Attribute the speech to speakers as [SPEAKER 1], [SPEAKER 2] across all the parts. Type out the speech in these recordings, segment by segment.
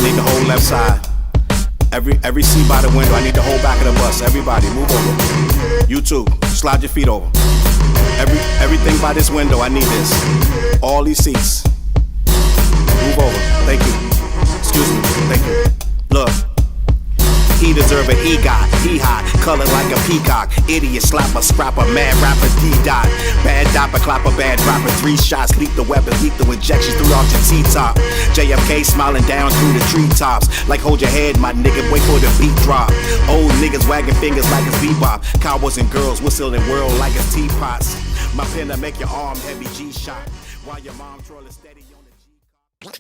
[SPEAKER 1] need the whole left side. Every seat by the window, I need the whole back of the bus. Everybody, move over. You too, slide your feet over. Everything by this window, I need this. All these seats. Move over, thank you. Excuse me, thank you. Look. He deserve an EGOT, he hot, color like a peacock. Idiot, slapper, scrapper, mad rapper, D-dot. Bad dopper, clapper, bad rapper. 3 shots, lethal weapons, lethal injections through off your T-top. JFK smiling down through the treetops. Like hold your head, my nigga, wait for the beat drop. Old niggas wagging fingers like it's bebop. Cowboys and girls whistling world like it's teapots. My pen to make your arm heavy G-shot. While your mom trolling steady on the G-pop.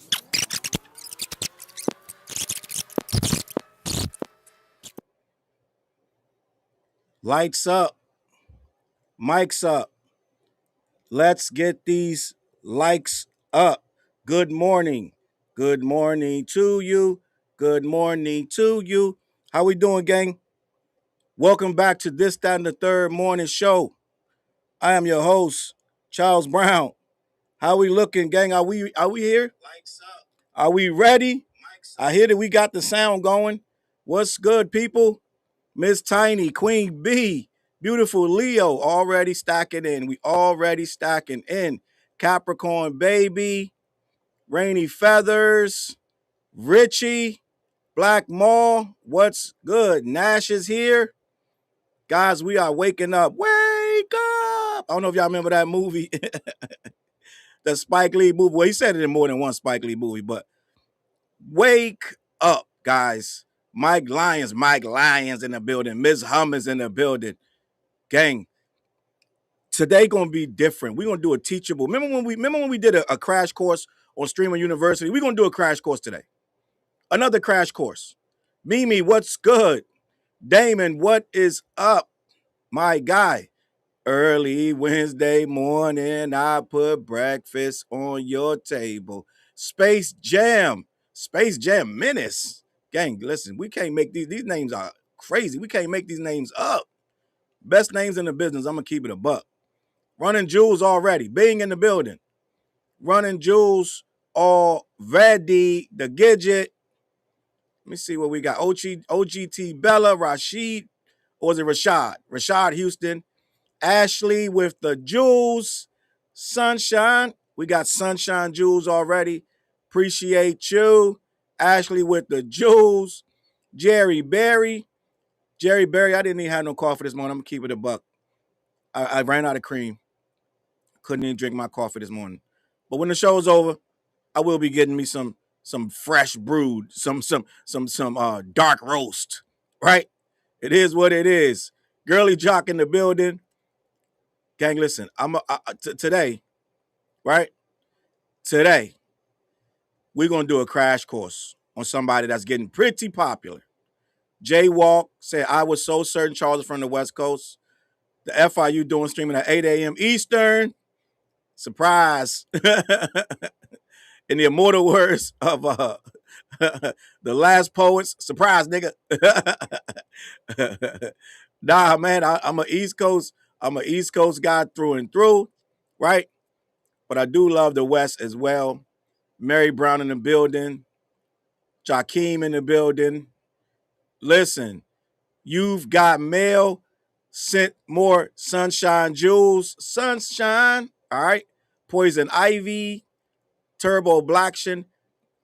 [SPEAKER 1] Lights up, mics up. Let's get these likes up. Good morning. Good morning to you. Good morning to you. How we doing, gang? Welcome back to This, That, and the Third Morning Show. I am your host, Challz Brown. How we looking, gang? Are we here? Lights up. Are we ready? I hear that we got the sound going. What's good, people? Miss Tiny, Queen B, beautiful Leo, already stacking in. We already stacking in. Capricorn Baby, Rainy Feathers, Richie, Black Mall, what's good? Nash is here. Guys, we are waking up. Wake up! I don't know if y'all remember that movie. The Spike Lee movie. Well, he said it in more than one Spike Lee movie, but wake up, guys. Mike Lyons in the building. Ms. Hummer's in the building. Gang, today gonna be different. We're gonna do a teachable. Remember when we did a crash course on Streamer University? We're gonna do a crash course today. Another crash course. Mimi, what's good? Damon, what is up? My guy. Early Wednesday morning, I put breakfast on your table. Space Jam Menace. Gang, listen, we can't make these names are crazy. We can't make these names up. Best names in the business. I'm going to keep it a buck. Running Jules already. Being in the building. Running Jules already. The Gidget. Let me see what we got. OGT Bella, Rashid. Or was it Rashad? Rashad Houston. Ashley with the Jules. Sunshine. We got Sunshine Jules already. Appreciate you. Ashley with the Jules. Jerry Berry, I didn't even have no coffee this morning. I'm going to keep it a buck. I ran out of cream. Couldn't even drink my coffee this morning. But when the show's over, I will be getting me some fresh brewed, some dark roast, right? It is what it is. Girly Jock in the building. Gang, listen, today, right? Today, we're going to do a crash course on somebody that's getting pretty popular. Jaywalk said, I was so certain Challz was from the West Coast. The FIU doing streaming at 8 a.m. Eastern. Surprise. In the immortal words of the last poets, surprise, nigga. Nah, man, I'm an East Coast guy through and through, right? But I do love the West as well. Mary Brown in the building. Jakeem in the building. Listen, you've got mail. Sent more Sunshine Jules. Sunshine. All right. Poison Ivy. Turbo Blackshin.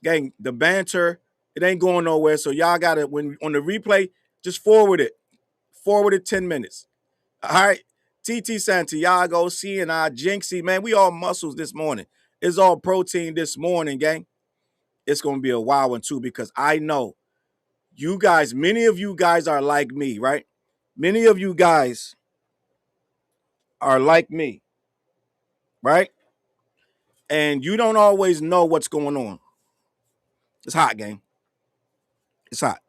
[SPEAKER 1] Gang, the banter, it ain't going nowhere. So y'all got it. When on the replay, just forward it. Forward it 10 minutes. All right. TT Santiago, CNI, Jinxie, man, we all muscles this morning. It's all protein this morning, gang. It's going to be a wild one, too, because I know you guys, many of you guys are like me, right? Many of you guys are like me, right? And you don't always know what's going on. It's hot, gang. It's hot.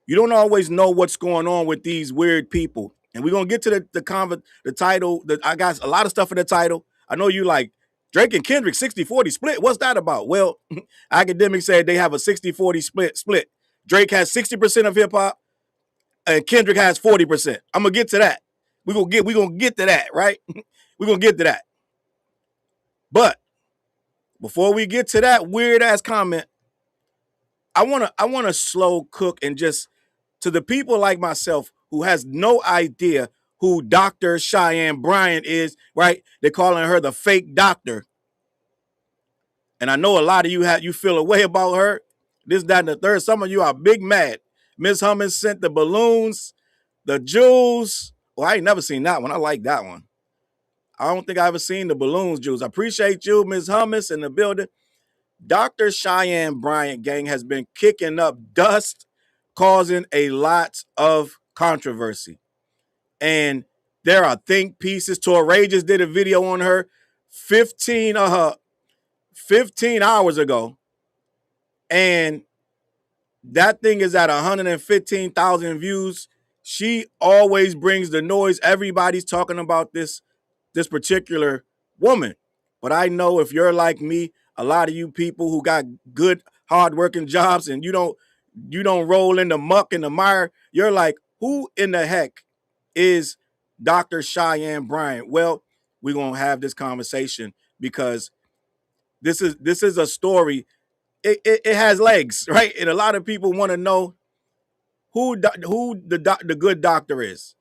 [SPEAKER 1] You don't always know what's going on with these weird people. And we're going to get to the title. I got a lot of stuff in the title. I know you like Drake and Kendrick 60-40 split. What's that about? Well, academics said they have a 60-40 split. Drake has 60% of hip hop and Kendrick has 40%. I'm going to get to that. We're going to get to that, right? We're going to get to that. But before we get to that weird ass comment, I wanna slow cook and just to the people like myself who has no idea who Dr. Cheyenne Bryant is, right? They're calling her the fake doctor. And I know a lot of you feel a way about her. This, that, and the third. Some of you are big mad. Miss Hummons sent the balloons, the jewels. Well, I ain't never seen that one. I like that one. I don't think I ever seen the balloons, jewels. I appreciate you, Miss Hummus, in the building. Dr. Cheyenne Bryant gang has been kicking up dust, causing a lot of controversy. And there are think pieces. Torre just did a video on her 15 hours ago. And that thing is at 115,000 views. She always brings the noise. Everybody's talking about this particular woman. But I know if you're like me, a lot of you people who got good, hardworking jobs and you don't roll in the muck and the mire, you're like, who in the heck is Dr. Cheyenne Bryant? Well, we're gonna have this conversation because this is a story. It has legs, right? And a lot of people want to know who the good doctor is.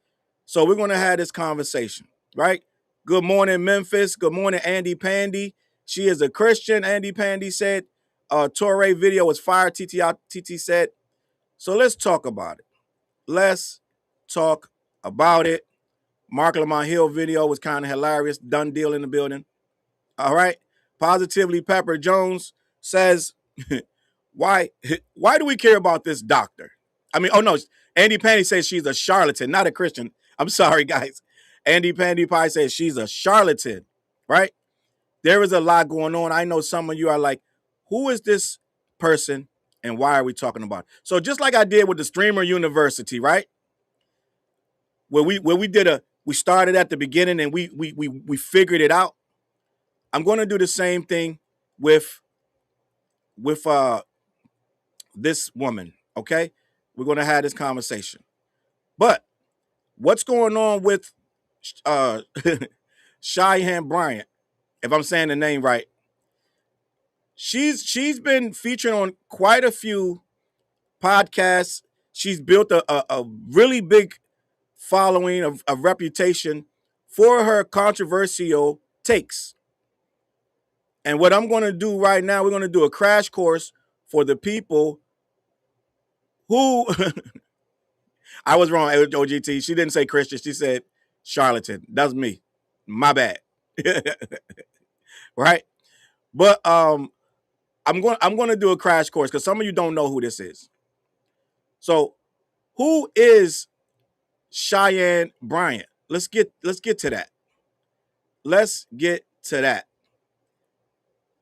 [SPEAKER 1] So we're gonna have this conversation, right? Good morning, Memphis. Good morning, Andy Pandy. She is a Christian. Andy Pandy said, Torre video was fire. TT said. So let's talk about it. Let's talk about it. Mark Lamont Hill video was kind of hilarious. Done deal in the building. All right. Positively Pepper Jones says, why do we care about this doctor? I mean, oh no, Andy Pandy says she's a charlatan, not a Christian. I'm sorry, guys. Andy Pandy Pie says she's a charlatan, right? There is a lot going on. I know some of you are like, who is this person and why are we talking about it? So just like I did with the Streamer University, right? Where we started at the beginning and we figured it out. I'm going to do the same thing with this woman, okay? We're going to have this conversation. But what's going on with Cheyenne Bryant, if I'm saying the name right? She's been featured on quite a few podcasts. She's built a really big following, a reputation for her controversial takes. And what I'm going to do right now, we're going to do a crash course for the people who I was wrong, OGT. She didn't say Christian. She said charlatan. That's me. My bad. Right? But I'm going to do a crash course because some of you don't know who this is. So, who is Cheyenne Bryant? Let's get to that. Let's get to that.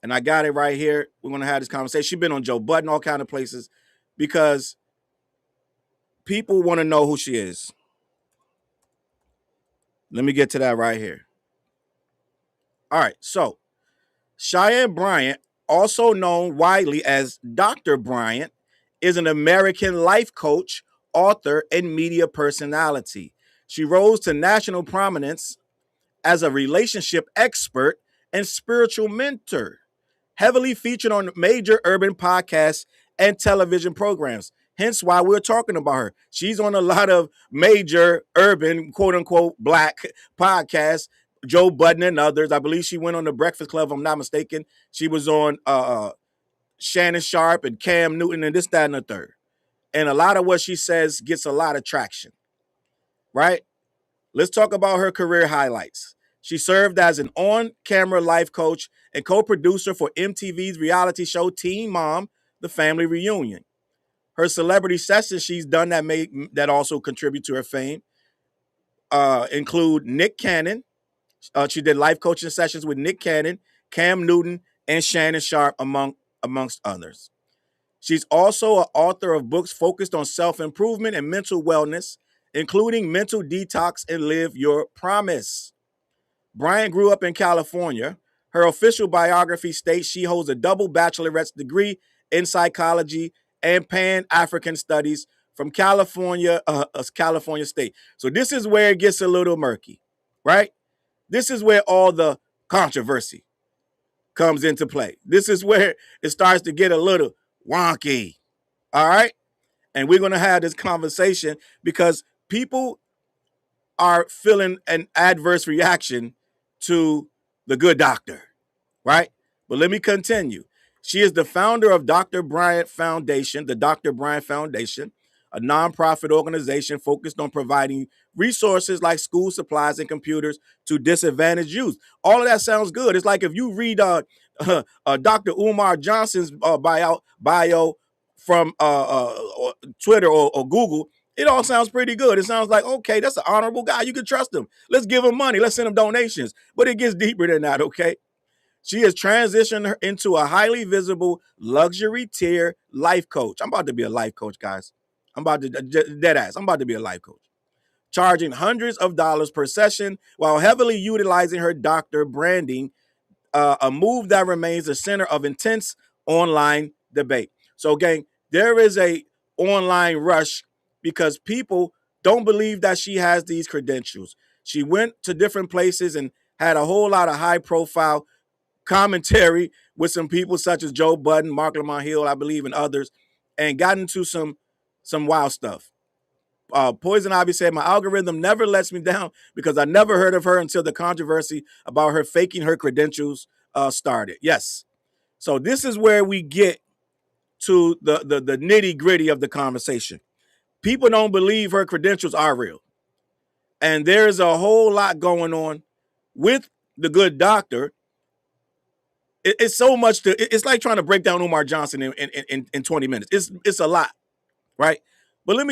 [SPEAKER 1] And I got it right here. We're going to have this conversation. She's been on Joe Budden, all kind of places, because people want to know who she is. Let me get to that right here. All right. So, Cheyenne Bryant, also known widely as Dr. Bryant, is an American life coach, author, and media personality. She rose to national prominence as a relationship expert and spiritual mentor, heavily featured on major urban podcasts and television programs. Hence why we're talking about her. She's on a lot of major urban, quote unquote, black podcasts, Joe Budden and others. I believe she went on the Breakfast Club, if I'm not mistaken. She was on Shannon Sharp and Cam Newton and this, that, and the third. And a lot of what she says gets a lot of traction, right? Let's talk about her career highlights. She served as an on-camera life coach and co-producer for MTV's reality show Teen Mom, The Family Reunion. Her celebrity sessions she's done that also contribute to her fame include Nick Cannon. She did life coaching sessions with Nick Cannon, Cam Newton, and Shannon Sharp, amongst others. She's also an author of books focused on self-improvement and mental wellness, including Mental Detox and Live Your Promise. Bryant grew up in California. Her official biography states she holds a double baccalaureate degree in psychology and Pan-African studies from California State. So this is where it gets a little murky, right? This is where all the controversy comes into play. This is where it starts to get a little wonky. All right. And we're going to have this conversation because people are feeling an adverse reaction to the good doctor, right? But let me continue. She is the founder of Dr. Bryant Foundation, the Dr. Bryant Foundation, a nonprofit organization focused on providing resources like school supplies and computers to disadvantaged youth. All of that sounds good. It's like if you read Dr. Umar Johnson's bio from Twitter or Google, it all sounds pretty good. It sounds like, okay, that's an honorable guy. You can trust him. Let's give him money. Let's send him donations. But it gets deeper than that, okay? She has transitioned her into a highly visible luxury tier life coach. I'm about to be a life coach, guys. I'm about to dead ass. I'm about to be a life coach. Charging hundreds of dollars per session while heavily utilizing her doctor branding, a move that remains the center of intense online debate. So, gang, there is a online rush because people don't believe that she has these credentials. She went to different places and had a whole lot of high profile commentary with some people such as Joe Budden, Mark Lamont Hill, I believe, and others, and got into some wild stuff. Poison Ivy said, my algorithm never lets me down because I never heard of her until the controversy about her faking her credentials started. Yes. So this is where we get to the nitty gritty of the conversation. People don't believe her credentials are real. And there's a whole lot going on with the good doctor. It's so much it's like trying to break down Umar Johnson in 20 minutes. It's a lot, right? But let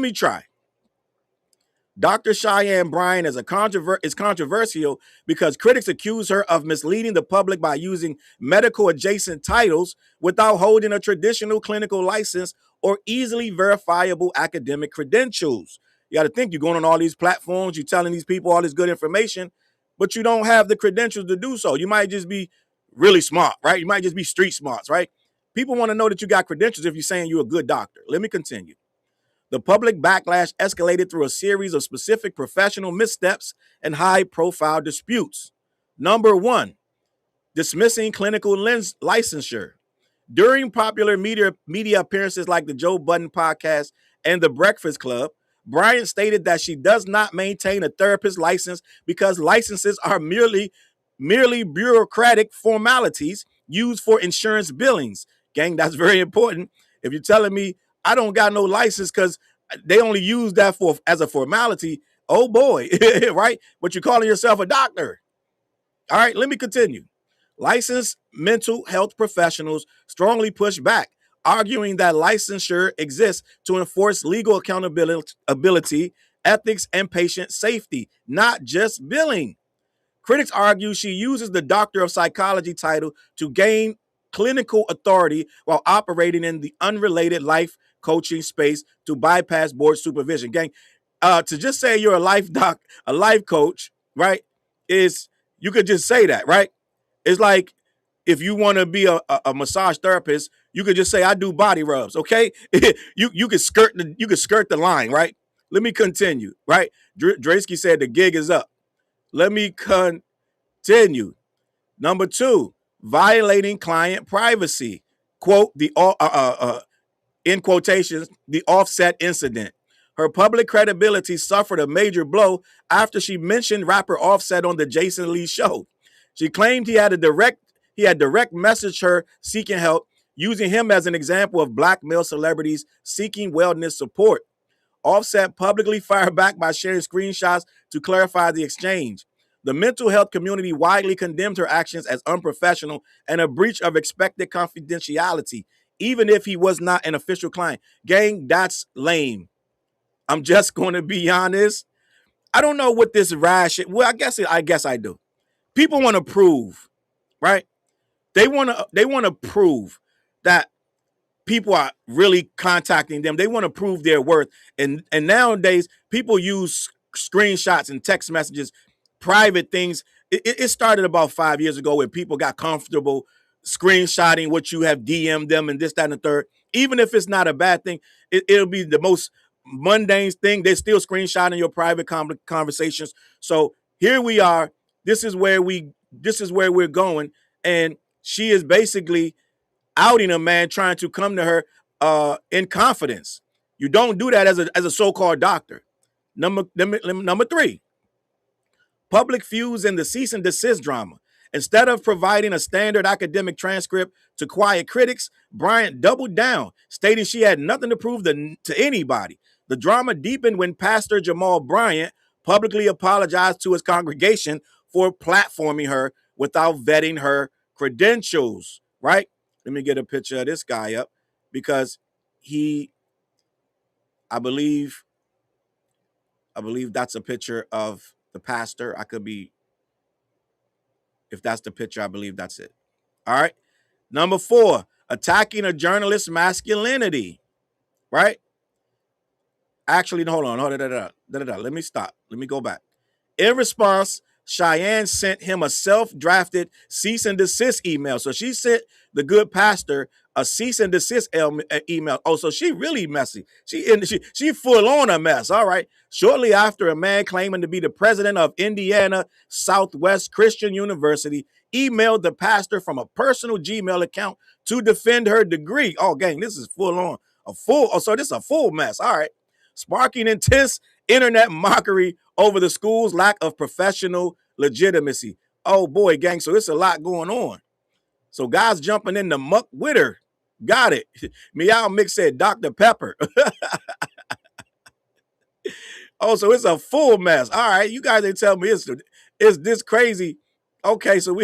[SPEAKER 1] me try. Dr. Cheyenne Bryant is controversial because critics accuse her of misleading the public by using medical adjacent titles without holding a traditional clinical license or easily verifiable academic credentials. You got to think, you're going on all these platforms, you're telling these people all this good information, but you don't have the credentials to do so. You might just be really smart, right? You might just be street smarts, right? People want to know that you got credentials if you're saying you're a good doctor. Let me continue. The public backlash escalated through a series of specific professional missteps and high-profile disputes. Number one, dismissing clinical licensure. During popular media appearances like the Joe Budden podcast and the Breakfast Club, Bryant stated that she does not maintain a therapist license because licenses are merely bureaucratic formalities used for insurance billings. Gang, that's very important. If you're telling me I don't got no license because they only use that for as a formality, oh boy, right? But you're calling yourself a doctor. All right, let me continue. Licensed mental health professionals strongly push back, arguing that licensure exists to enforce legal accountability, ethics, and patient safety, not just billing. Critics argue she uses the Doctor of Psychology title to gain clinical authority while operating in the unrelated life coaching space to bypass board supervision. Gang, to just say you're a life coach, right, is you could just say that, right? It's like if you want to be a massage therapist, you could just say I do body rubs, okay? you could skirt the line, right? Let me continue, right? Draysky said the gig is up. Let me continue. Number two, violating client privacy. Quote, in quotations, the Offset incident. Her public credibility suffered a major blow after she mentioned rapper Offset on the Jason Lee show. She claimed he had direct messaged her seeking help, using him as an example of black male celebrities seeking wellness support. Offset publicly fired back by sharing screenshots to clarify the exchange. The mental health community widely condemned her actions as unprofessional and a breach of expected confidentiality, even if he was not an official client. Gang, that's lame. I'm just going to be honest. I don't know what this rash is. Well, I guess I do. People want to prove, right? They want to prove that people are really contacting them. They want to prove their worth. And nowadays, people use screenshots and text messages, private things. It started about 5 years ago when people got comfortable screenshotting what you have DM'd them and this, that, and the third. Even if it's not a bad thing, it'll be the most mundane thing. They're still screenshotting your private conversations. So here we are. This is where we're going. And she is basically outing a man trying to come to her in confidence. You don't do that as a so-called doctor. Number three, public feuds in the cease and desist drama. Instead of providing a standard academic transcript to quiet critics, Bryant doubled down, stating she had nothing to prove to anybody. The drama deepened when Pastor Jamal Bryant publicly apologized to his congregation for platforming her without vetting her credentials, right? Let me get a picture of this guy up because I believe that's a picture of the pastor. I could be, if that's the picture, I believe that's it. All right. Number four, attacking a journalist's masculinity, right? Actually, hold on. Let me stop. Let me go back. In response, Cheyenne sent him a self-drafted cease and desist email. So she sent the good pastor a cease and desist email. Oh, so she really messy. She full on a mess. All right. Shortly after, a man claiming to be the president of Indiana Southwest Christian University emailed the pastor from a personal Gmail account to defend her degree. Oh, gang, this is full on so this is a full mess. All right. Sparking intense internet mockery over the school's lack of professional legitimacy. Oh boy, gang. So it's a lot going on. So guys jumping in the muck with her. Got it. Meow Mix said Dr. Pepper. Oh, so it's a full mess. All right, you guys ain't tell me it's this crazy. Okay, so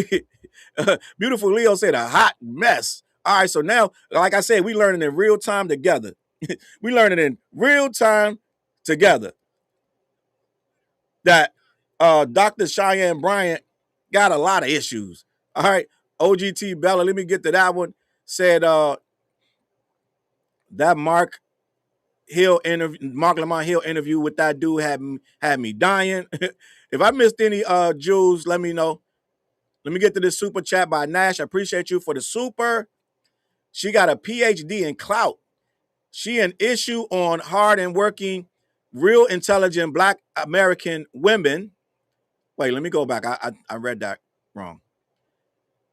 [SPEAKER 1] Beautiful Leo said a hot mess. All right, so now, like I said, we learning in real time together. We learning in real time together that Dr. Cheyenne Bryant got a lot of issues. All right, OGT Bella, let me get to that one. Said that Mark Lamont Hill interview with that dude had me dying. If I missed any Jews, let me know. Let me get to this super chat by Nash. I appreciate you for the super. She got a PhD in clout. She an issue on hard and working, real intelligent Black American women. Wait, let me go back. I read that wrong.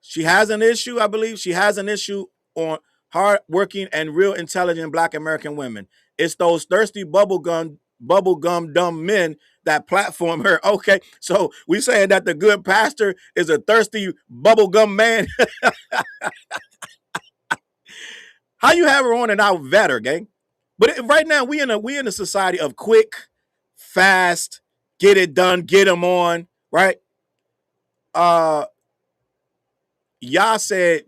[SPEAKER 1] She has an issue, I believe. She has an issue on hard-working and real intelligent Black American women. It's those thirsty bubblegum dumb men that platform her. Okay, so we saying that the good pastor is a thirsty bubblegum man. How you have her on and out vet her, gang? But right now we in a society of quick, fast, get it done, get them on, right? Y'all said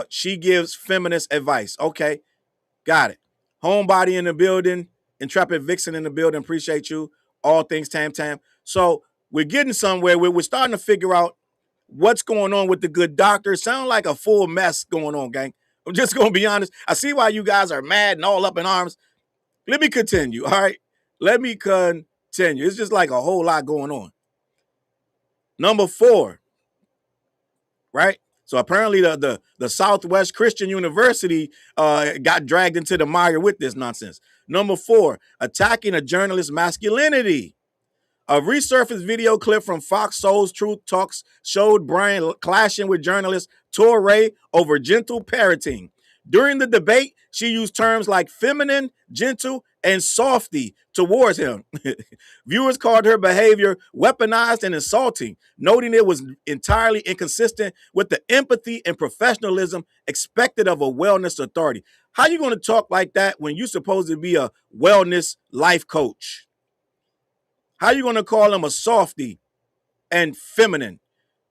[SPEAKER 1] she gives feminist advice. Okay, got it. Homebody in the building, Intrepid Vixen in the building. Appreciate you. All things Tam. So we're getting somewhere. We're starting to figure out what's going on with the good doctor. Sound like a full mess going on, gang. I'm just gonna be honest. I see why you guys are mad and all up in arms. Let me continue. All right. Let me continue. It's just like a whole lot going on. Number 4. Right? So apparently the Southwest Christian University got dragged into the mire with this nonsense. Number 4, attacking a journalist's masculinity. A resurfaced video clip from Fox Soul's Truth Talks showed Bryant clashing with journalist Torre over gentle parenting. During the debate, she used terms like feminine, gentle, and softy towards him. Viewers called her behavior weaponized and insulting, noting it was entirely inconsistent with the empathy and professionalism expected of a wellness authority. How you going to talk like that when you're supposed to be a wellness life coach? How you going to call him a softy and feminine?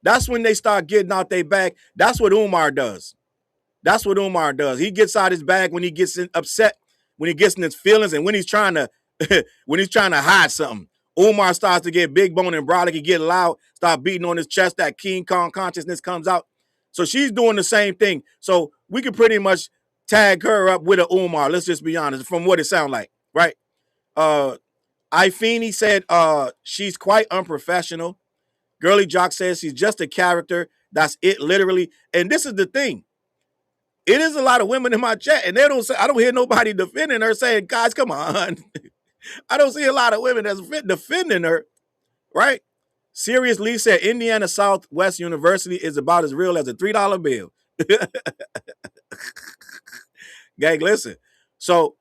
[SPEAKER 1] That's when they start getting out their bag. That's what Umar does. That's what Umar does. He gets out his bag when he gets upset, when he gets in his feelings, and when he's trying to hide something. Umar starts to get big bone and brolic. He get loud, start beating on his chest. That King Kong consciousness comes out. So she's doing the same thing. So we can pretty much tag her up with a Umar. Let's just be honest, from what it sounds like, right? Ifini said she's quite unprofessional. Girly Jock says she's just a character. That's it, literally. And this is the thing. It is a lot of women in my chat, and they don't say, I don't hear nobody defending her saying, guys, come on. I don't see a lot of women that's defending her, right? Serious Lee said Indiana Southwest University is about as real as a $3 bill. Gang, listen. So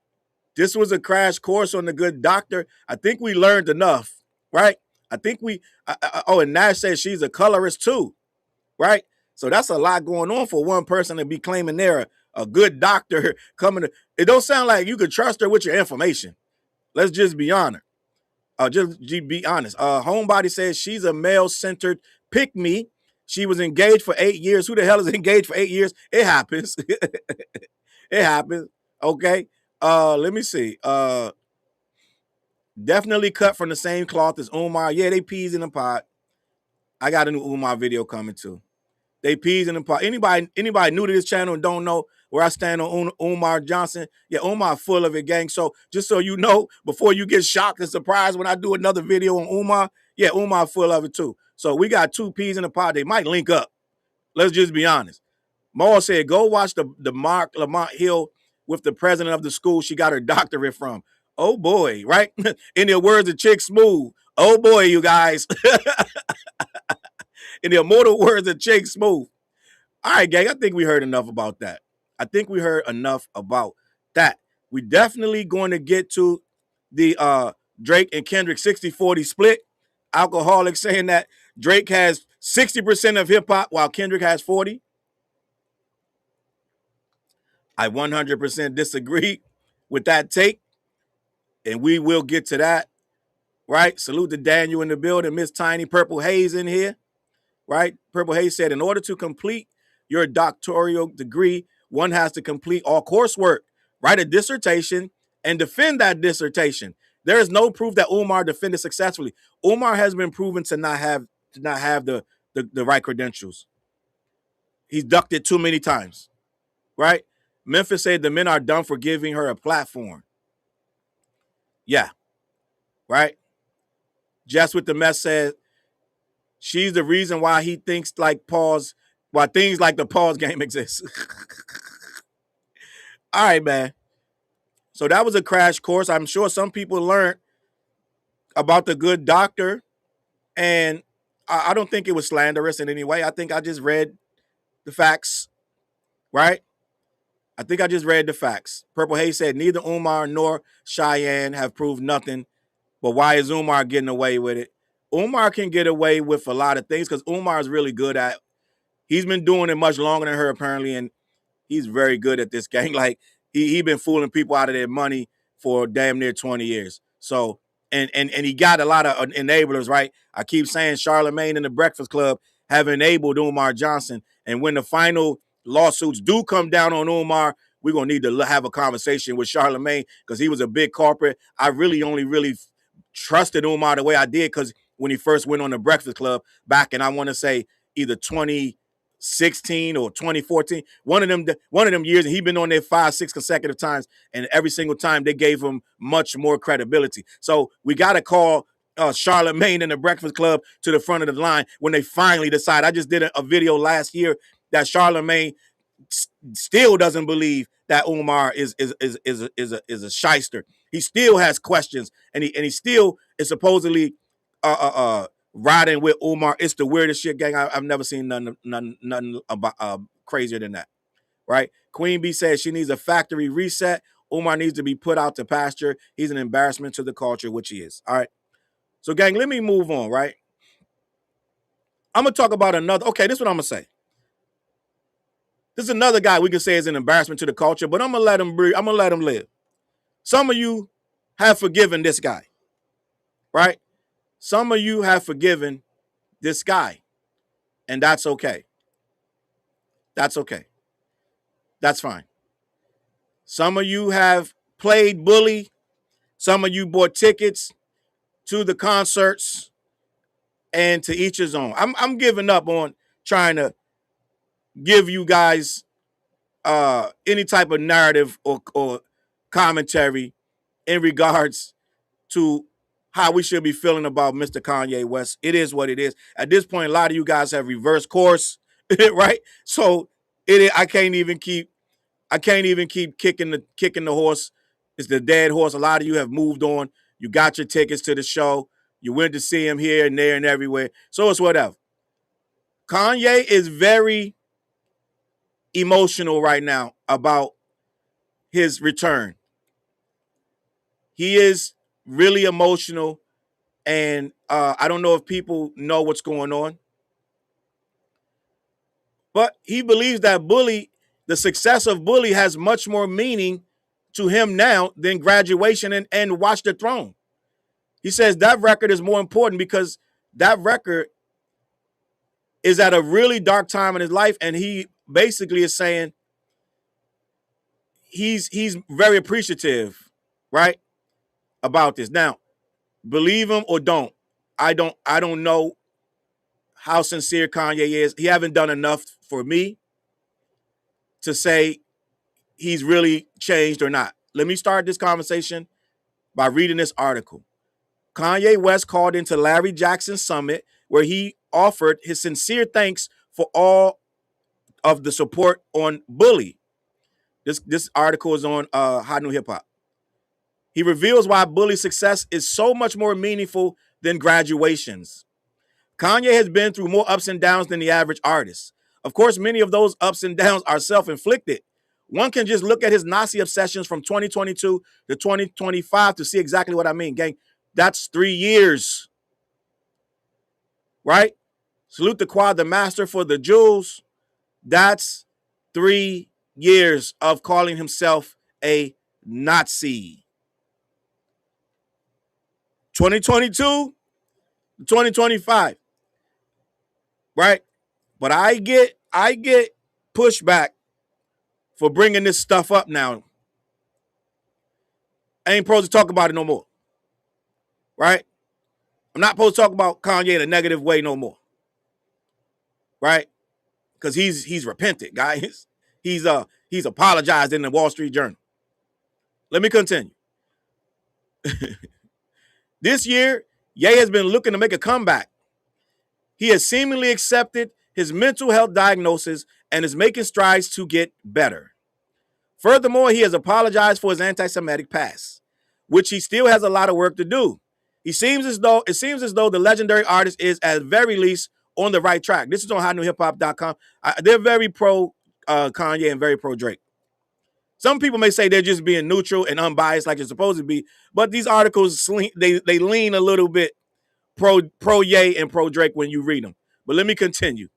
[SPEAKER 1] this was a crash course on the good doctor. I think we learned enough, right? I think oh, and Nash says she's a colorist too, right? So that's a lot going on for one person to be claiming they're a good doctor coming to. It don't sound like you could trust her with your information. Let's just be honest. Just be honest. Homebody says she's a male-centered pick-me. She was engaged for 8 years. Who the hell is engaged for 8 years? It happens. It happens. Okay. Let me see. Definitely cut from the same cloth as Umar. Yeah, they peas in the pot. I got a new Umar video coming too. They peas in the pot. Anybody new to this channel and don't know where I stand on Umar Johnson? Yeah, Umar full of it, gang. So just so you know, before you get shocked and surprised when I do another video on Umar, yeah, Umar full of it too. So we got two peas in the pot. They might link up. Let's just be honest. Maul said, go watch the Mark Lamont Hill with the president of the school she got her doctorate from. Oh boy, right? In the words of Chick Smooth. Oh boy, you guys. In the immortal words of Chick Smooth. All right, gang, I think we heard enough about that. I think we heard enough about that. We definitely going to get to the Drake and Kendrick 60-40 split. Alcoholic saying that Drake has 60% of hip hop while Kendrick has 40. I 100% disagree with that take, and we will get to that, right? Salute to Daniel in the building, Miss Tiny Purple Haze in here, right? Purple Haze said, in order to complete your doctoral degree, one has to complete all coursework, write a dissertation, and defend that dissertation. There is no proof that Umar defended successfully. Umar has been proven to not have the right credentials. He's ducked it too many times, right? Memphis said the men are dumb for giving her a platform. Yeah, right? Just with the mess said she's the reason why he thinks like pause, why things like the pause game exists. All right, man. So that was a crash course. I'm sure some people learned about the good doctor, and I don't think it was slanderous in any way. I think I just read the facts, right? I think I just read the facts. Purple Haze said neither Umar nor Cheyenne have proved nothing, but why is Umar getting away with it? Umar can get away with a lot of things because Umar is really good at. He's been doing it much longer than her apparently, and he's very good at this gang. Like he been fooling people out of their money for damn near 20 years. So and he got a lot of enablers, right? I keep saying Charlemagne and the Breakfast Club have enabled Umar Johnson, and when the final lawsuits do come down on Umar, we're gonna need to have a conversation with Charlemagne because he was a big corporate. I really only trusted Umar the way I did because when he first went on the Breakfast Club back in, I want to say either 2016 or 2014, one of them years, and he's been on there 5-6 consecutive times, and every single time they gave him much more credibility. So we got to call Charlemagne and the Breakfast Club to the front of the line when they finally decide. I just did a video last year that Charlemagne still doesn't believe that Umar is a shyster. He still has questions, and he still is supposedly riding with Umar. It's the weirdest shit, gang. I've never seen nothing about crazier than that, right? Queen Bee says she needs a factory reset. Umar needs to be put out to pasture. He's an embarrassment to the culture, which he is. All right. So, gang, let me move on, right? I'm gonna talk about another. Okay, this is what I'm gonna say. This is another guy we can say is an embarrassment to the culture, but I'm gonna let him breathe. I'm gonna let him live. Some of you have forgiven this guy, right? Some of you have forgiven this guy, and that's okay. That's okay. That's fine. Some of you have played bully. Some of you bought tickets to the concerts, and to each his own. I'm giving up on trying to give you guys any type of narrative or commentary in regards to how we should be feeling about Mr. Kanye West. It is what it is. At this point, a lot of you guys have reversed course, right? So I can't even keep kicking the horse. It's the dead horse. A lot of you have moved on. You got your tickets to the show. You went to see him here and there and everywhere. So it's whatever. Kanye is very emotional right now about his return. He is really emotional, and I don't know if people know what's going on, but he believes that the success of Bully has much more meaning to him now than graduation and Watch the Throne. He says that record is more important because that record is at a really dark time in his life, and he basically is saying he's very appreciative, right, about this. Now, believe him or don't, I don't know how sincere Kanye is. He haven't done enough for me to say he's really changed or not. Let me start this conversation by reading this article. Kanye West called into Larry Jackson's summit where he offered his sincere thanks for all of the support on Bully. This article is on Hot New Hip Hop. He reveals why Bully's success is so much more meaningful than graduations. Kanye has been through more ups and downs than the average artist. Of course, many of those ups and downs are self-inflicted. One can just look at his Nazi obsessions from 2022 to 2025 to see exactly what I mean, gang. That's 3 years, right? Salute the Quad, the master for the jewels. That's 3 years of calling himself a Nazi. 2022, 2025, right? But I get pushback for bringing this stuff up now. I ain't supposed to talk about it no more, right? I'm not supposed to talk about Kanye in a negative way no more, right? Because he's repented, guys. He's apologized in the Wall Street Journal. Let me continue. This year, Ye has been looking to make a comeback. He has seemingly accepted his mental health diagnosis and is making strides to get better. Furthermore, he has apologized for his anti-Semitic past, which he still has a lot of work to do. It seems as though the legendary artist is at very least on the right track. This is on HotNewHipHop.com. They're very pro Kanye and very pro Drake. Some people may say they're just being neutral and unbiased like you're supposed to be, but these articles they lean a little bit pro Ye and pro Drake when you read them. But let me continue.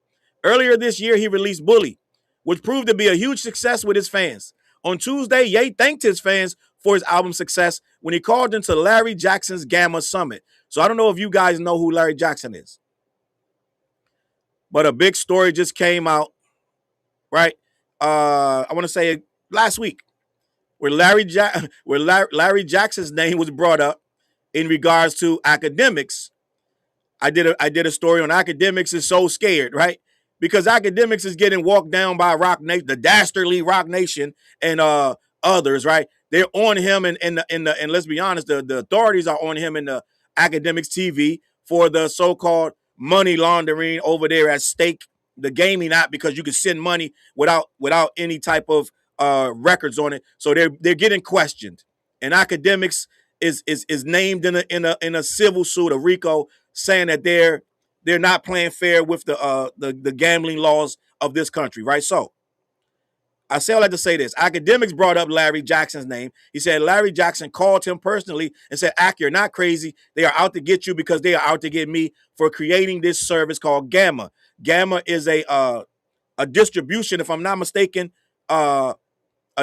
[SPEAKER 1] Earlier this year, he released Bully, which proved to be a huge success with his fans. On Tuesday, Ye thanked his fans for his album success when he called into Larry Jackson's Gamma Summit. So I don't know if you guys know who Larry Jackson is, but a big story just came out, right? I want to say last week, where Larry Jackson's name was brought up in regards to academics. I did a story on academics is so scared, right? Because academics is getting walked down by Rock Nation, the dastardly Rock Nation, and others, right? They're on him, and let's be honest, the authorities are on him in the academics TV for the so-called money laundering over there at stake, the gaming app, because you can send money without any type of records on it. So they're getting questioned, and academics is named in a civil suit, a RICO, saying that they're not playing fair with the gambling laws of this country, right? So I say all that to say this. Academics brought up Larry Jackson's name. He said Larry Jackson called him personally and said, "Ak, you're not crazy. They are out to get you because they are out to get me for creating this service called Gamma." Gamma is a distribution, if I'm not mistaken, a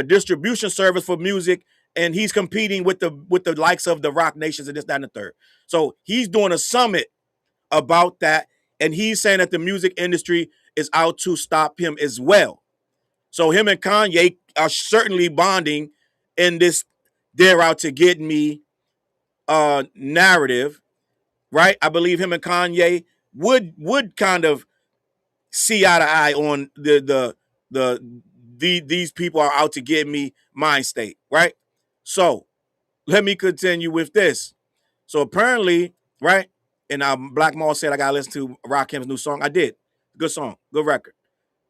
[SPEAKER 1] distribution service for music, and he's competing with the likes of the Rock Nations and this, that, and the third. So he's doing a summit about that, and he's saying that the music industry is out to stop him as well. So him and Kanye are certainly bonding in this "they're out to get me" narrative, right? I believe him and Kanye would kind of see eye to eye on these people are out to get me mind state, right? So let me continue with this. So apparently, right? And Black Mall said I gotta listen to Rakim's new song. I did. Good song, good record.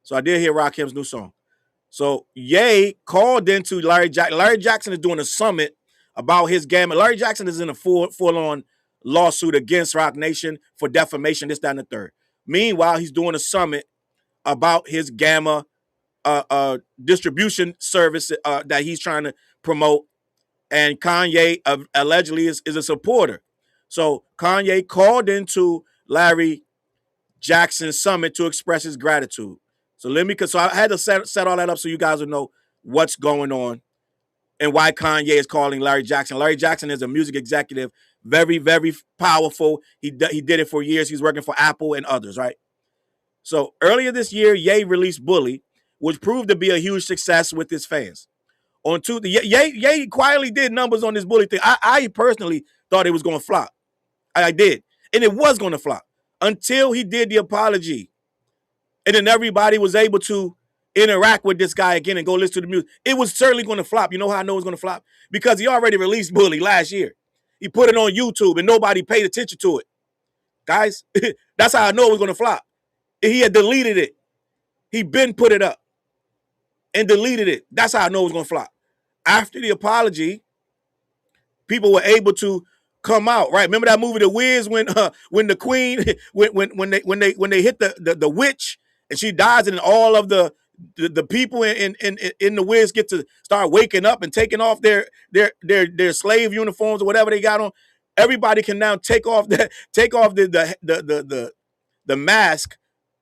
[SPEAKER 1] So I did hear Rakim's new song. So Ye called into Larry Jackson. Larry Jackson is doing a summit about his Gamma. Larry Jackson is in a full-on lawsuit against Rock Nation for defamation, this, that, and the third. Meanwhile, he's doing a summit about his Gamma distribution service that he's trying to promote, and Kanye allegedly is a supporter. So Kanye called into Larry Jackson's summit to express his gratitude. So I had to set all that up so you guys would know what's going on and why Kanye is calling Larry Jackson. Larry Jackson is a music executive, very, very powerful. He did it for years. He's working for Apple and others, right? So earlier this year, Ye released Bully, which proved to be a huge success with his fans. On Tuesday, Ye quietly did numbers on this Bully thing. I personally thought it was going to flop. I did. And it was going to flop until he did the apology. And then everybody was able to interact with this guy again and go listen to the music. It was certainly going to flop. You know how I know it was going to flop? Because he already released Bully last year. He put it on YouTube and nobody paid attention to it. Guys, that's how I know it was going to flop. He had deleted it. He been put it up and deleted it. That's how I know it was going to flop. After the apology, people were able to come out, right? Remember that movie The Wiz when the queen when they hit the witch and she dies, and all of the people in the Wiz get to start waking up and taking off their slave uniforms or whatever they got on. Everybody can now take off the mask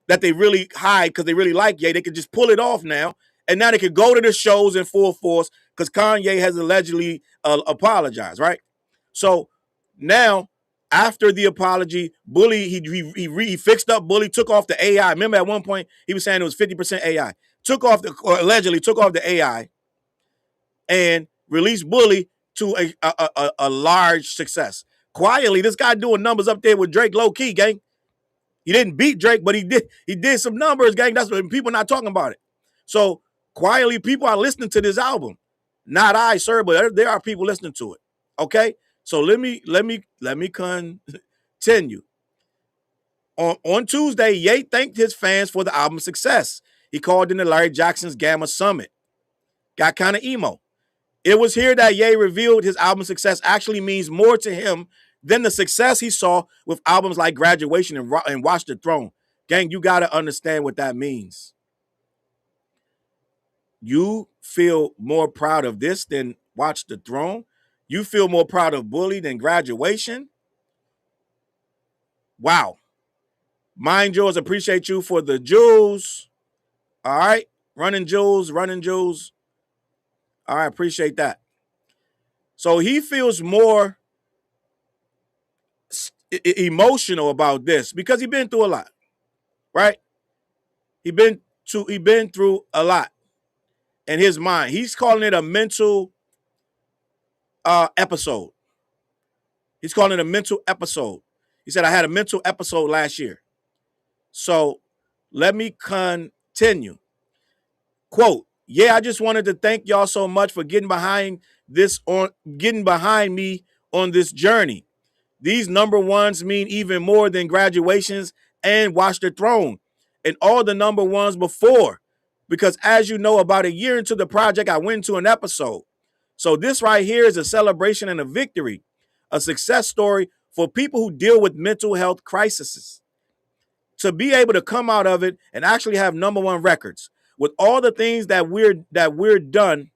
[SPEAKER 1] that they really hide because they really like Ye. They can just pull it off now, and now they can go to the shows in full force because Kanye has allegedly apologized, right? So now, after the apology, Bully, he fixed up Bully, took off the AI. Remember at one point he was saying it was 50% AI. Allegedly took off the AI and released Bully to a large success. Quietly, this guy doing numbers up there with Drake, low key, gang. He didn't beat Drake, but he did some numbers, gang. That's what people not talking about it. So quietly, people are listening to this album. Not I, sir, but there are people listening to it. Okay, so let me continue. On Tuesday, Ye thanked his fans for the album's success. He called in the Larry Jackson's Gamma Summit. Got kind of emo. It was here that Ye revealed his album success actually means more to him than the success he saw with albums like Graduation and Watch the Throne. Gang, you got to understand what that means. You feel more proud of this than Watch the Throne? You feel more proud of Bully than Graduation? Wow. Mind yours, appreciate you for the jewels. All right. Running jewels. All right, appreciate that. So he feels more emotional about this because he's been through a lot, right? He been through a lot in his mind. He's calling it a mental episode. He's calling it a mental episode. He said, I had a mental episode last year. So let me continue. Quote, yeah, I just wanted to thank y'all so much for getting behind me on this journey. These number ones mean even more than Graduations and Watch the Throne and all the number ones before. Because as you know, about a year into the project, I went to an episode. So this right here is a celebration and a victory, a success story for people who deal with mental health crises. To be able to come out of it and actually have number one records with all the things that were done,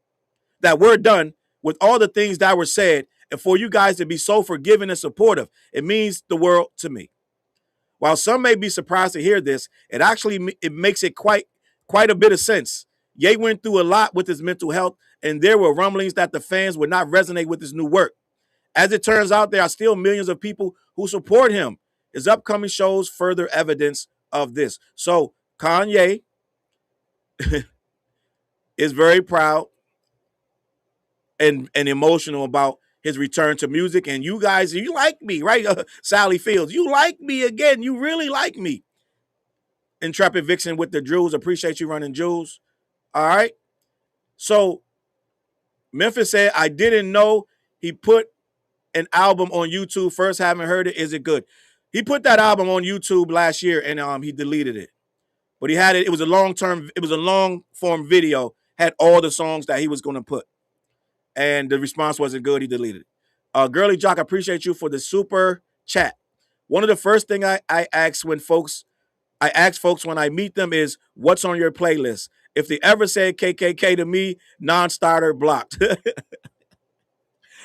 [SPEAKER 1] with all the things that were said, and for you guys to be so forgiving and supportive, it means the world to me. While some may be surprised to hear this, it makes it quite a bit of sense. Ye went through a lot with his mental health, and there were rumblings that the fans would not resonate with his new work. As it turns out, there are still millions of people who support him. His upcoming shows further evidence of this. So Kanye is very proud and emotional about his return to music. And you guys, you like me, right? Sally Fields, you like me again. You really like me. Intrepid Vixen with the jewels. Appreciate you running jewels. All right. So Memphis said, I didn't know he put an album on YouTube. First, haven't heard it. Is it good? He put that album on YouTube last year and he deleted it. But he had it. It was a long form video, had all the songs that he was going to put. And the response wasn't good. He deleted it. Girly Jock, I appreciate you for the super chat. One of the first thing I ask folks when I meet them is, what's on your playlist? If they ever said KKK to me, non-starter blocked.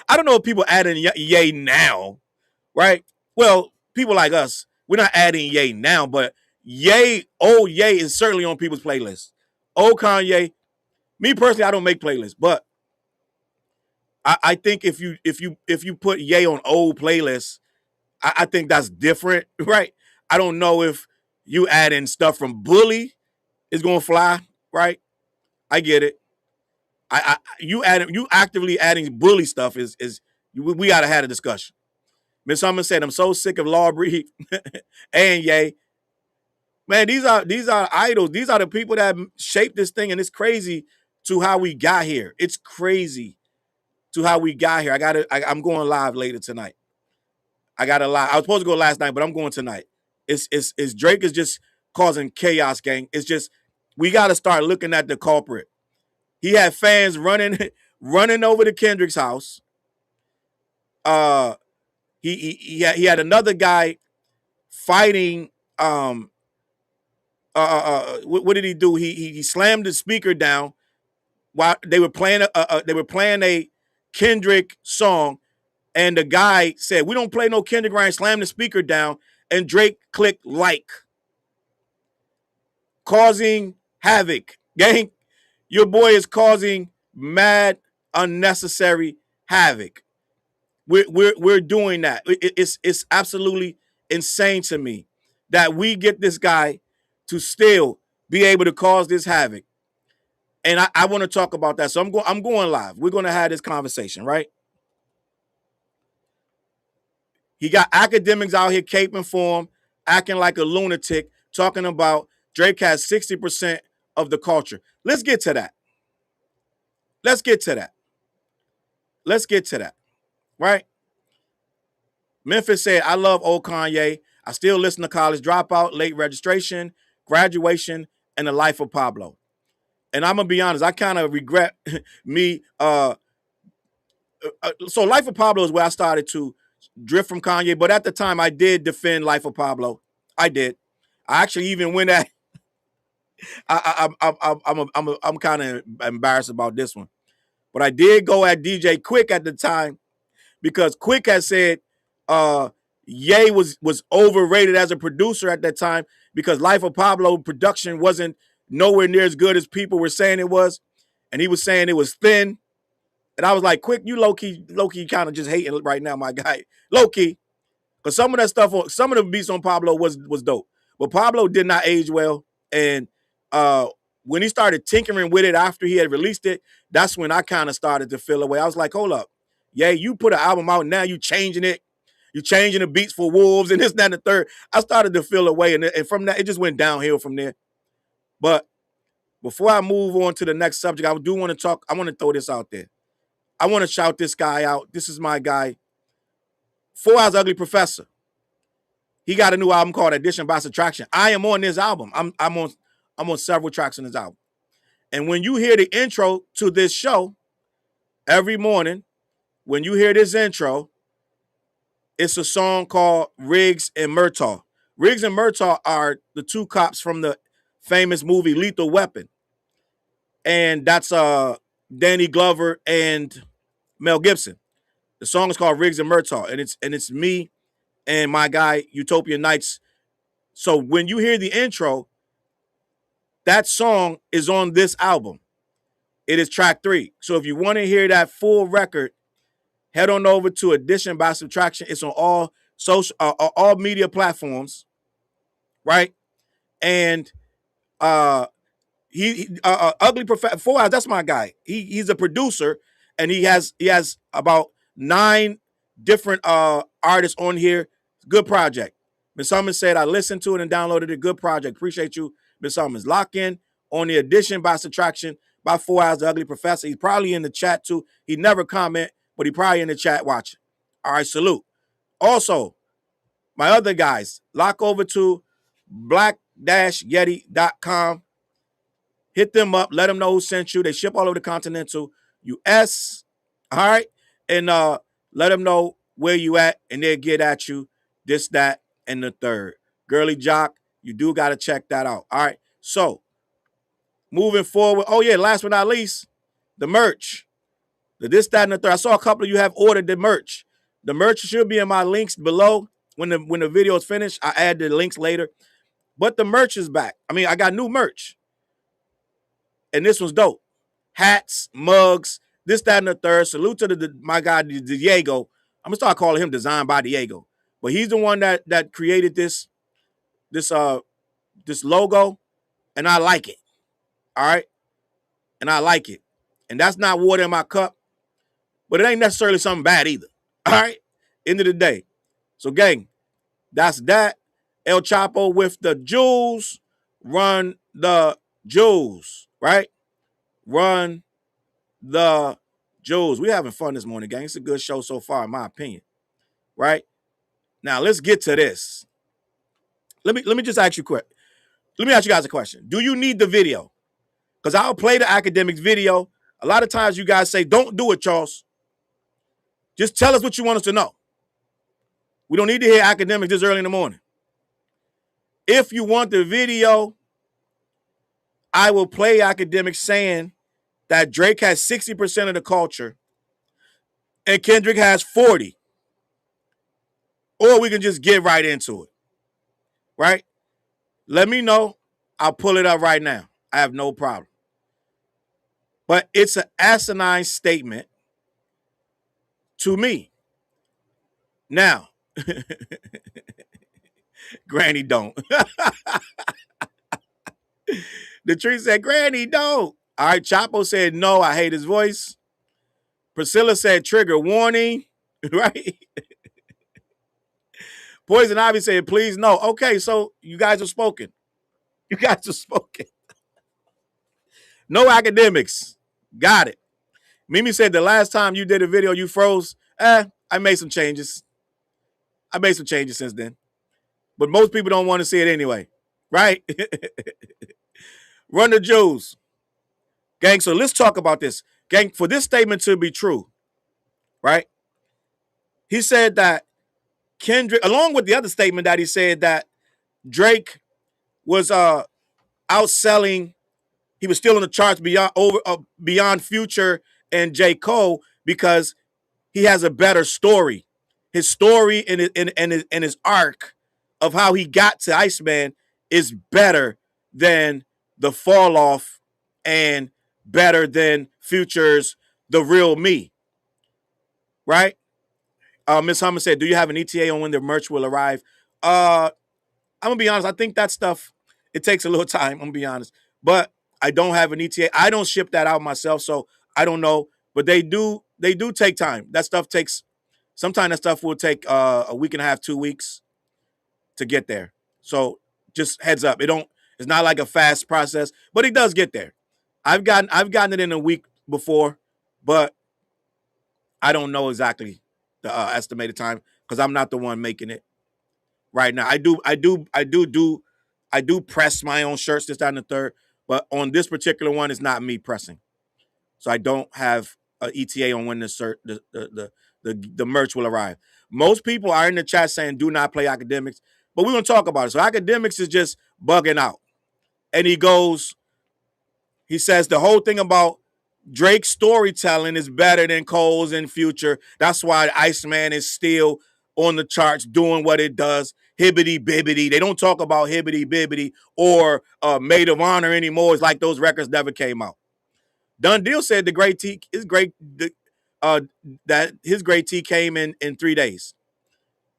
[SPEAKER 1] I don't know if people adding Ye now, right? Well, people like us, we're not adding Ye now, but old Ye is certainly on people's playlists. Old Kanye, me personally, I don't make playlists, but I think if you put Ye on old playlists, I think that's different, right? I don't know if you add in stuff from Bully is gonna fly, right? I get it. You actively adding Bully stuff is we gotta have a discussion. Miss Summer said, "I'm so sick of Law Breed and Ye." Man, these are idols. These are the people that shaped this thing, and it's crazy to how we got here. It's crazy to how we got here. I'm going live later tonight. I got to lie. I was supposed to go last night, but I'm going tonight. It's Drake is just causing chaos, gang. It's just we got to start looking at the culprit. He had fans running over to Kendrick's house. He had another guy fighting. What did he do? He slammed the speaker down while they were playing a Kendrick song, and the guy said, "We don't play no Kendrick." Ryan slammed the speaker down, and Drake clicked like, causing havoc. Gang, your boy is causing mad, unnecessary havoc. We're doing that. It's absolutely insane to me that we get this guy to still be able to cause this havoc. And I want to talk about that. So I'm going live. We're going to have this conversation, right? He got academics out here caping for him, acting like a lunatic, talking about Drake has 60% of the culture. Let's get to that. Let's get to that. Let's get to that, right? Memphis said, I love old Kanye. I still listen to College Dropout, Late Registration, Graduation, and The Life of Pablo. And I'm going to be honest, I kind of regret me. So Life of Pablo is where I started to drift from Kanye. But at the time, I did defend Life of Pablo. I did. I actually even went at. I'm kind of embarrassed about this one, but I did go at DJ Quick at the time because Quick had said Ye was overrated as a producer at that time because Life of Pablo production wasn't nowhere near as good as people were saying it was, and he was saying it was thin. And I was like, Quick, you low key kind of just hating right now, my guy, low key. Because some of that stuff, some of the beats on Pablo was dope, but Pablo did not age well. And when he started tinkering with it after he had released it, that's when I kind of started to feel away. I was like, hold up, yeah, you put an album out now, you changing it, you changing the beats for Wolves and this, that, and the third. I started to feel away, and from that, it just went downhill from there. But before I move on to the next subject, I do want to talk. I want to throw this out there. I want to shout this guy out. This is my guy, 4 Hours Ugly Professor. He got a new album called Addition by Subtraction. I am on this album. I'm on several tracks on this album. And when you hear the intro to this show, every morning, when you hear this intro, it's a song called Riggs and Murtaugh. Riggs and Murtaugh are the two cops from the famous movie Lethal Weapon. And that's Danny Glover and Mel Gibson. The song is called Riggs and Murtaugh, and it's me and my guy Utopian Nights. So when you hear the intro, that song is on this album. It is track 3. So if you want to hear that full record, head on over to Addition by Subtraction. It's on all media platforms, right? And Ugly Professor 4 Hours, that's my guy. He's a producer, and he has about 9 different artists on here. Good project. Miss Summers said I listened to it and downloaded it. Good project. Appreciate you, Miss Summers. Lock in on the Addition by Subtraction by 4 Hours, the Ugly Professor. He's probably in the chat too. He never comment, but he probably in the chat watching. All right, salute. Also, my other guys, lock over to black-yeti.com. Hit them up. Let them know who sent you. They ship all over the continental U.S. All right? And let them know where you at, and they'll get at you. This, that, and the third. Girly Jock, you do got to check that out. All right? So, moving forward. Oh yeah, last but not least, the merch. The this, that, and the third. I saw a couple of you have ordered the merch. The merch should be in my links below. When the video is finished, I add the links later. But the merch is back. I mean, I got new merch. And this was dope. Hats, mugs, this, that, and the third. Salute to my guy, Diego. I'm gonna start calling him Designed by Diego. But he's the one that created this logo, and I like it. All right. And I like it. And that's not water in my cup, but it ain't necessarily something bad either. All right. End of the day. So, gang, that's that. El Chapo with the jewels. Run the jewels, right? Run the jewels. We having fun this morning, gang. It's a good show so far, in my opinion. Right? Now, let's get to this. Let me just ask you quick. Let me ask you guys a question. Do you need the video? Because I'll play the academics video. A lot of times you guys say, don't do it, Charles. Just tell us what you want us to know. We don't need to hear academics this early in the morning. If you want the video, I will play academics saying that Drake has 60% of the culture and Kendrick has 40. Or we can just get right into it. Right? Let me know. I'll pull it up right now. I have no problem. But it's an asinine statement to me. Now, Granny don't. The tree said, Granny don't. All right, Chapo said, no, I hate his voice. Priscilla said, trigger warning. Right? Poison Ivy said, please no. Okay, so you guys have spoken. You guys have spoken. No academics. Got it. Mimi said the last time you did a video, you froze. I made some changes. I made some changes since then. But most people don't want to see it anyway. Right? Run the Jews. Gang, so let's talk about this. Gang, for this statement to be true, right? He said that Kendrick, along with the other statement that he said that Drake was outselling, he was still in the charts beyond Future and J. Cole because he has a better story. His story and his arc of how he got to Iceman is better than the fall off and better than Future's The Real Me. Right? Miss Hummer said, do you have an ETA on when the merch will arrive? I'm going to be honest. I think that stuff, it takes a little time. I'm going to be honest. But I don't have an ETA. I don't ship that out myself, so I don't know. But they do take time. That stuff takes, sometimes that stuff will take a week and a half, 2 weeks to get there. So just heads up. It's not like a fast process, but it does get there. I've gotten it in a week before, but I don't know exactly the estimated time because I'm not the one making it right now. I do press my own shirts, this, that, and the third, but on this particular one, it's not me pressing. So I don't have an ETA on when the merch will arrive. Most people are in the chat saying do not play academics, but we're gonna talk about it. So academics is just bugging out. And he says the whole thing about Drake's storytelling is better than Cole's and Future. That's why Iceman is still on the charts doing what it does. Hibbity bibbity. They don't talk about hibbity bibbity or Maid of Honor anymore. It's like those records never came out. Done Deal said the great T is great. That his great T came in 3 days.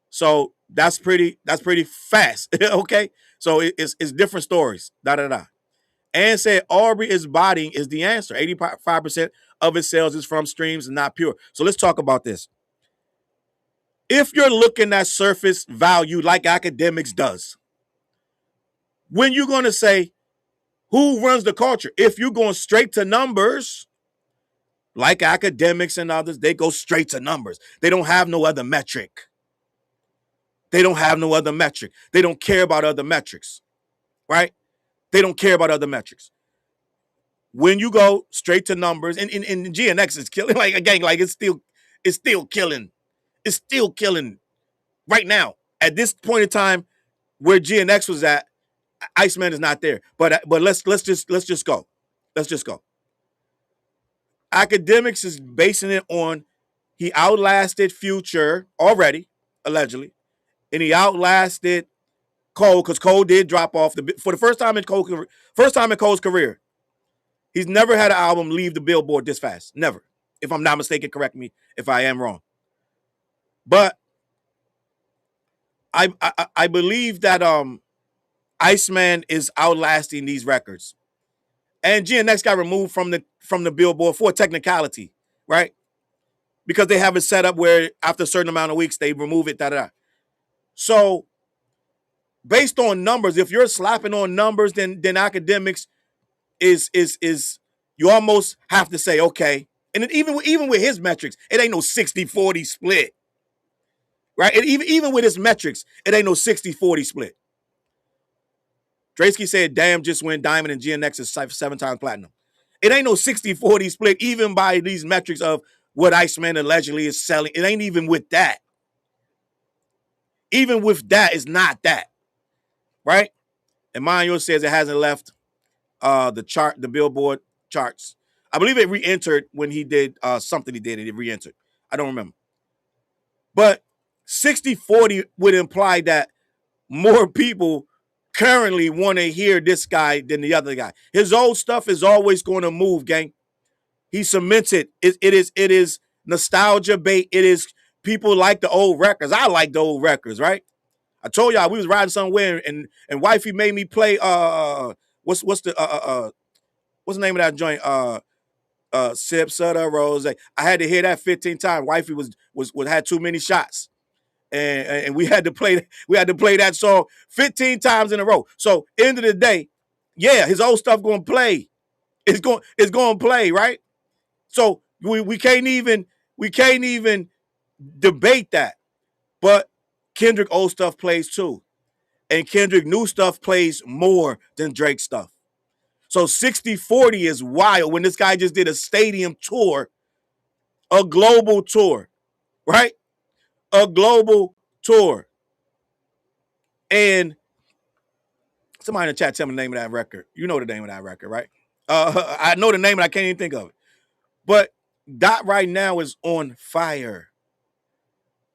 [SPEAKER 1] So that's pretty fast. Okay. So it's different stories. And said Aubrey is botting is the answer. 85% of its sales is from streams and not pure. So let's talk about this. If you're looking at surface value like academics does, when you're going to say who runs the culture, if you're going straight to numbers, like academics and others, they go straight to numbers. They don't have no other metric. They don't care about other metrics, right? They don't care about other metrics. When you go straight to numbers, and GNX is killing, like again, like it's still killing. It's still killing right now. At this point in time, where GNX was at, Iceman is not there. But let's just go. Let's just go. Academics is basing it on he outlasted Future already, allegedly, and he outlasted Cole because Cole did drop off for the first time in Cole's career. He's never had an album leave the Billboard this fast. Never. If I'm not mistaken, correct me if I am wrong. But I believe that Iceman is outlasting these records. And GNX got removed from the Billboard for technicality, right? Because they have it set up where after a certain amount of weeks they remove it. So based on numbers, if you're slapping on numbers, then academics is you almost have to say, okay. And even with his metrics, it ain't no 60-40 split. Right? And even with his metrics, it ain't no 60-40 split. Draysky said, damn, just went diamond and GNX is 7 times platinum. It ain't no 60-40 split, even by these metrics of what Iceman allegedly is selling. It ain't even with that. Even with that, it's not that. Right? And Manuel says it hasn't left the Billboard charts. I believe it re-entered when he did something he did, and it re-entered. I don't remember. But 60-40 would imply that more people currently want to hear this guy than the other guy. His old stuff is always going to move, gang. He cements it. It is nostalgia bait. It is people like the old records. I like the old records, right? I told y'all we was riding somewhere and wifey made me play what's the name of that joint? Sips of the Rose. I had to hear that 15 times. Wifey was had too many shots. And we had to play that song 15 times in a row. So end of the day, yeah, his old stuff gonna play. It's going to play, right? So we can't even debate that. But Kendrick old stuff plays too. And Kendrick new stuff plays more than Drake stuff. So 60-40 is wild when this guy just did a stadium tour, a global tour, right? A global tour. And somebody in the chat tell me the name of that record. You know the name of that record, right? I know the name, and I can't even think of it. But Dot right now is on fire.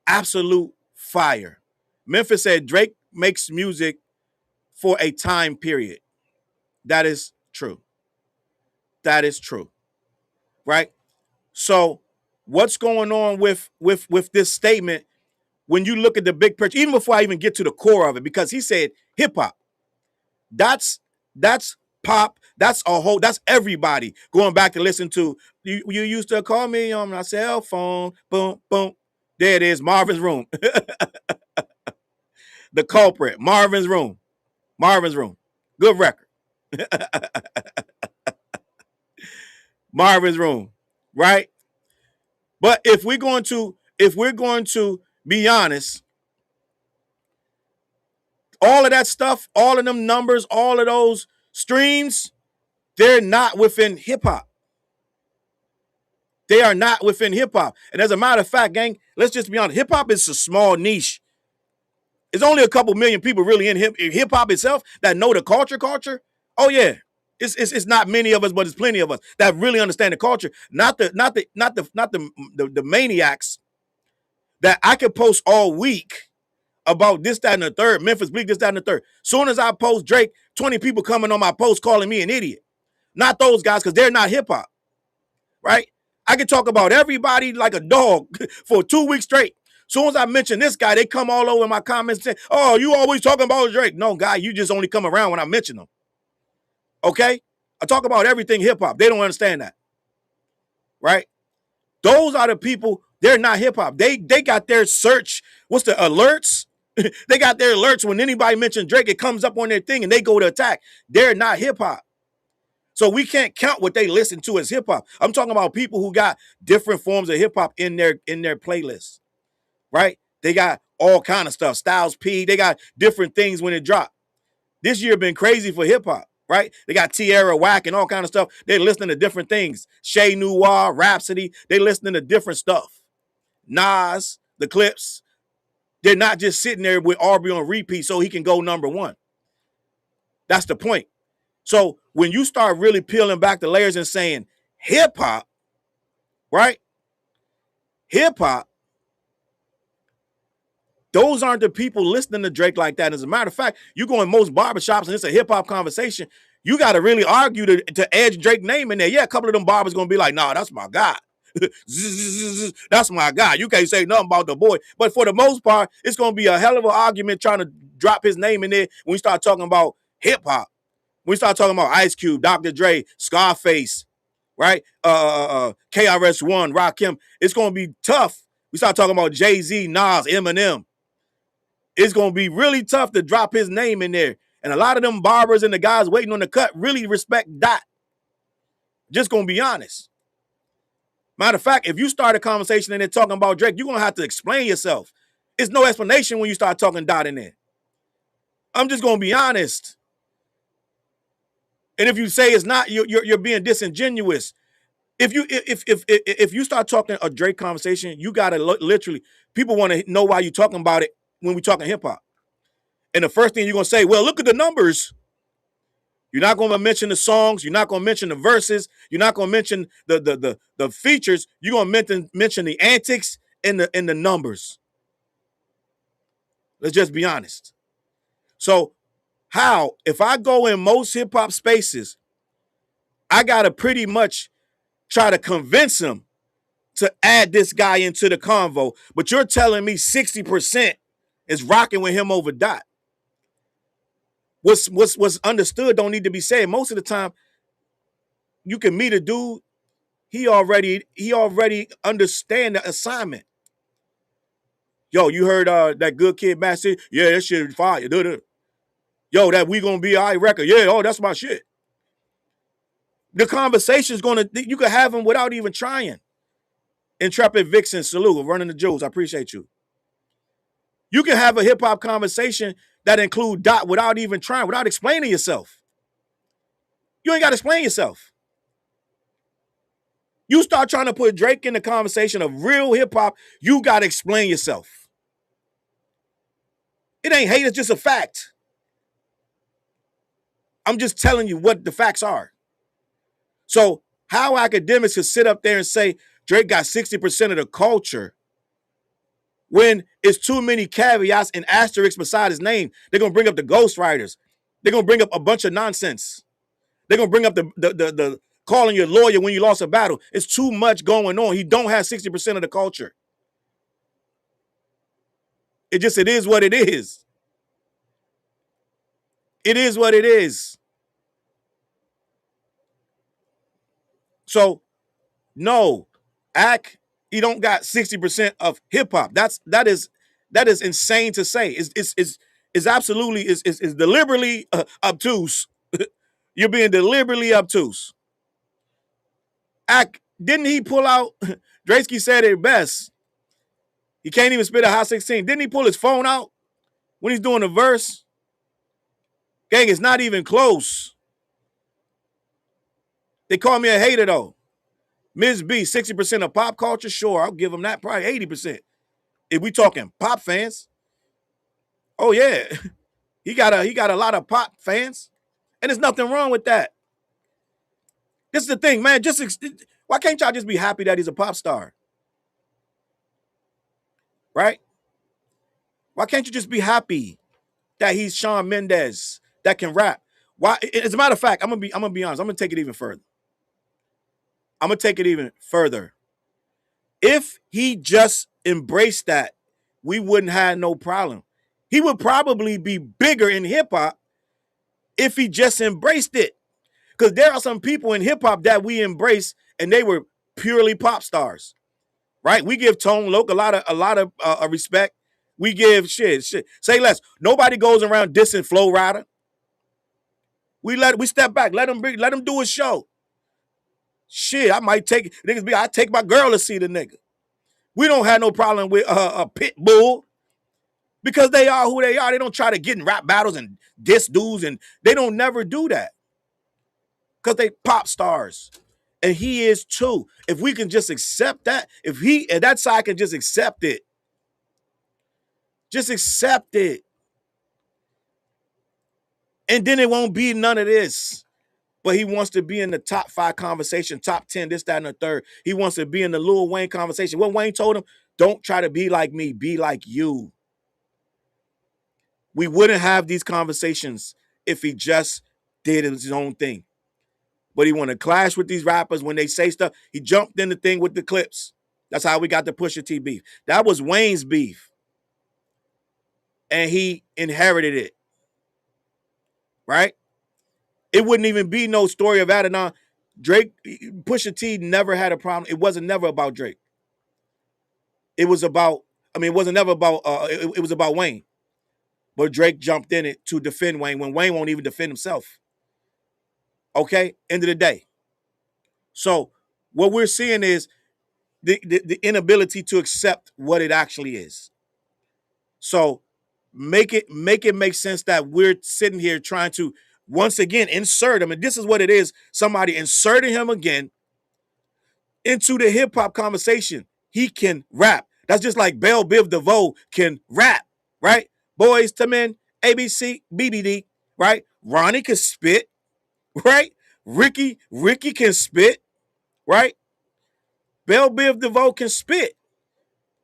[SPEAKER 1] Absolute fire. Memphis said Drake makes music for a time period. That is true. That is true. Right? So what's going on with this statement when you look at the big picture, even before I even get to the core of it, because he said hip hop. That's pop. That's everybody going back to listen to. You used to call me on my cell phone. Boom, boom. There it is. Marvin's Room. The culprit. Marvin's Room. Marvin's Room. Good record. Marvin's Room. Right? But if we're going to be honest, all of that stuff, all of them numbers, all of those streams, they're not within hip hop. They are not within hip hop. And as a matter of fact, gang, let's just be honest. Hip hop is a small niche. It's only a couple million people really in hip hop itself that know the culture. Oh yeah, it's not many of us, but it's plenty of us that really understand the culture. Not the maniacs that I could post all week about this, that, and the third. Memphis Bleak, this, that, and the third. Soon as I post Drake, 20 people coming on my post calling me an idiot. Not those guys, because they're not hip hop, right? I can talk about everybody like a dog for 2 weeks straight. Soon as I mention this guy, they come all over my comments and say, oh, you always talking about Drake. No, guy, you just only come around when I mention them. Okay? I talk about everything hip hop. They don't understand that. Right? Those are the people, they're not hip hop. They got their search. What's the alerts? They got their alerts when anybody mentions Drake, it comes up on their thing and they go to attack. They're not hip hop. So we can't count what they listen to as hip hop. I'm talking about people who got different forms of hip hop in their playlists, right? They got all kind of stuff. Styles P, they got different things when it dropped. This year been crazy for hip hop, right? They got Tierra Whack and all kind of stuff. They're listening to different things. Shay Noir, Rhapsody, they listening to different stuff. Nas, the Clips. They're not just sitting there with Aubrey on repeat so he can go number one. That's the point. So when you start really peeling back the layers and saying hip hop, right? Hip hop, those aren't the people listening to Drake like that. As a matter of fact, you go in most barbershops and it's a hip hop conversation. You got to really argue to edge Drake's name in there. Yeah, a couple of them barbers going to be like, nah, that's my guy. That's my guy. You can't say nothing about the boy. But for the most part, it's going to be a hell of an argument trying to drop his name in there when we start talking about hip hop. When we start talking about Ice Cube, Dr. Dre, Scarface, right? KRS-One, Rakim. It's going to be tough. We start talking about Jay-Z, Nas, Eminem. It's going to be really tough to drop his name in there. And a lot of them barbers and the guys waiting on the cut really respect Dot. Just going to be honest. Matter of fact, if you start a conversation and they're talking about Drake, you're going to have to explain yourself. It's no explanation when you start talking Dot in there. I'm just going to be honest. And if you say it's not, you're being disingenuous. If you start talking a Drake conversation, you got to literally, people want to know why you're talking about it when we're talking hip hop. And the first thing you're going to say, well, look at the numbers. You're not going to mention the songs. You're not going to mention the verses. You're not going to mention the features. You're going to mention the antics and the numbers. Let's just be honest. So how, if I go in most hip hop spaces, I got to pretty much try to convince him to add this guy into the convo. But you're telling me 60% is rocking with him over Dot. What's understood don't need to be said. Most of the time, you can meet a dude, he already understand the assignment. Yo, you heard that Good Kid, Mad City? Yeah, that shit is fire. Yo, that We Gonna Be All Right record. Yeah, oh, that's my shit. The conversation's you could have them without even trying. Intrepid Vixen, salute, running the jewels. I appreciate you. You can have a hip hop conversation that include Dot without even trying, without explaining yourself. You ain't got to explain yourself. You start trying to put Drake in the conversation of real hip hop, you got to explain yourself. It ain't hate, it's just a fact. I'm just telling you what the facts are. So how academics could sit up there and say Drake got 60% of the culture when it's too many caveats and asterisks beside his name? They're going to bring up the ghostwriters. They're going to bring up a bunch of nonsense. They're going to bring up the calling your lawyer when you lost a battle. It's too much going on. He don't have 60% of the culture. It is what it is. It is what it is. So, no, he don't got 60% of hip hop. That is insane to say. It's absolutely is deliberately obtuse. You're being deliberately obtuse. Didn't he pull out? Drakey said it best. He can't even spit a hot 16. Didn't he pull his phone out when he's doing the verse? Gang, it's not even close. They call me a hater though. Ms. B, 60% of pop culture, sure, I'll give him that. Probably 80%. If we talking pop fans, oh yeah, he got a lot of pop fans, and there's nothing wrong with that. This is the thing, man. Why can't y'all just be happy that he's a pop star, right? Why can't you just be happy that he's Shawn Mendes that can rap? Why? As a matter of fact, I'm gonna be honest. I'm gonna take it even further. If he just embraced that, we wouldn't have no problem. He would probably be bigger in hip hop if he just embraced it. Because there are some people in hip hop that we embrace and they were purely pop stars, right? We give Tone Loc a lot of respect. We give shit. Say less. Nobody goes around dissing Flow Rider. We step back. Let him do his show. Shit, I take my girl to see the nigga. We don't have no problem with a Pitbull because they are who they are. They don't try to get in rap battles and diss dudes, and they don't never do that because they pop stars. And he is too. If we can just accept that, if that side can just accept it, and then it won't be none of this. but he wants to be in the top 5 conversation, top 10, this, that, and the third. He wants to be in the Lil Wayne conversation. What Wayne told him, don't try to be like me, be like you. We wouldn't have these conversations if he just did his own thing. But he want to clash with these rappers when they say stuff. He jumped in the thing with the clips. That's how we got the Pusha T beef. That was Wayne's beef. And he inherited it. Right? It wouldn't even be no story of Adidon. Drake, Pusha T never had a problem. It wasn't never about Drake. It was about, it wasn't never about, it was about Wayne. But Drake jumped in it to defend Wayne when Wayne won't even defend himself. Okay? End of the day. So what we're seeing is the inability to accept what it actually is. So make it make sense that we're sitting here trying to once again insert him, and this is what it is: somebody inserting him again into the hip hop conversation. He can rap. That's just like Belle Biv DeVoe can rap, right? Boys to Men, ABC, BBD, right? Ronnie can spit, right? Ricky can spit, right? Belle Biv DeVoe can spit.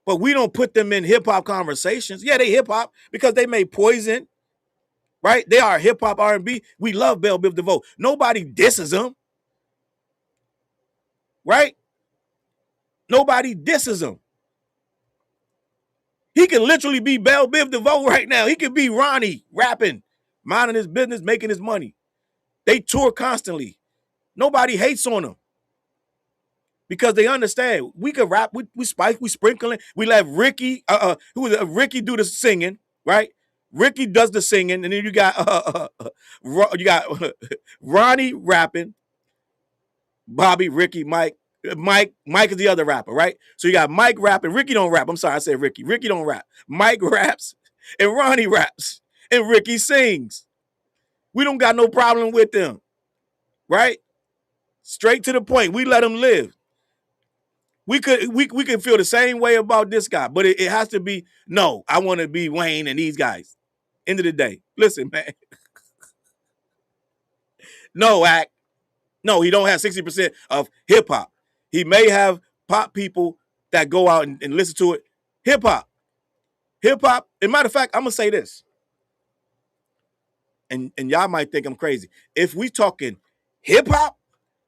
[SPEAKER 1] But we don't put them in hip-hop conversations. Yeah, they hip-hop because they made Poison, right? They are hip-hop R&B. We love Belle Biv DeVoe. Nobody disses them, right? Nobody disses him. He can literally be Belle Biv DeVoe right now. He could be Ronnie rapping, minding his business, making his money. They tour constantly. Nobody hates on them because they understand we could rap, we spike, we sprinkling. We let Ricky, Ricky do the singing, right? Ricky does the singing, and then you got Ronnie rapping, Bobby, Ricky, Mike. Mike is the other rapper, right? So you got Mike rapping. Ricky don't rap. I'm sorry, I said Ricky. Ricky don't rap. Mike raps, and Ronnie raps, and Ricky sings. We don't got no problem with them, right? Straight to the point. We let them live. We could feel the same way about this guy, but it has to be, no, I want to be Wayne and these guys. End of the day. Listen, man. No, Act. No, he don't have 60% of hip-hop. He may have pop people that go out and listen to it. Hip-hop. Hip-hop. As a matter of fact, I'm going to say this. And y'all might think I'm crazy. If we talking hip-hop,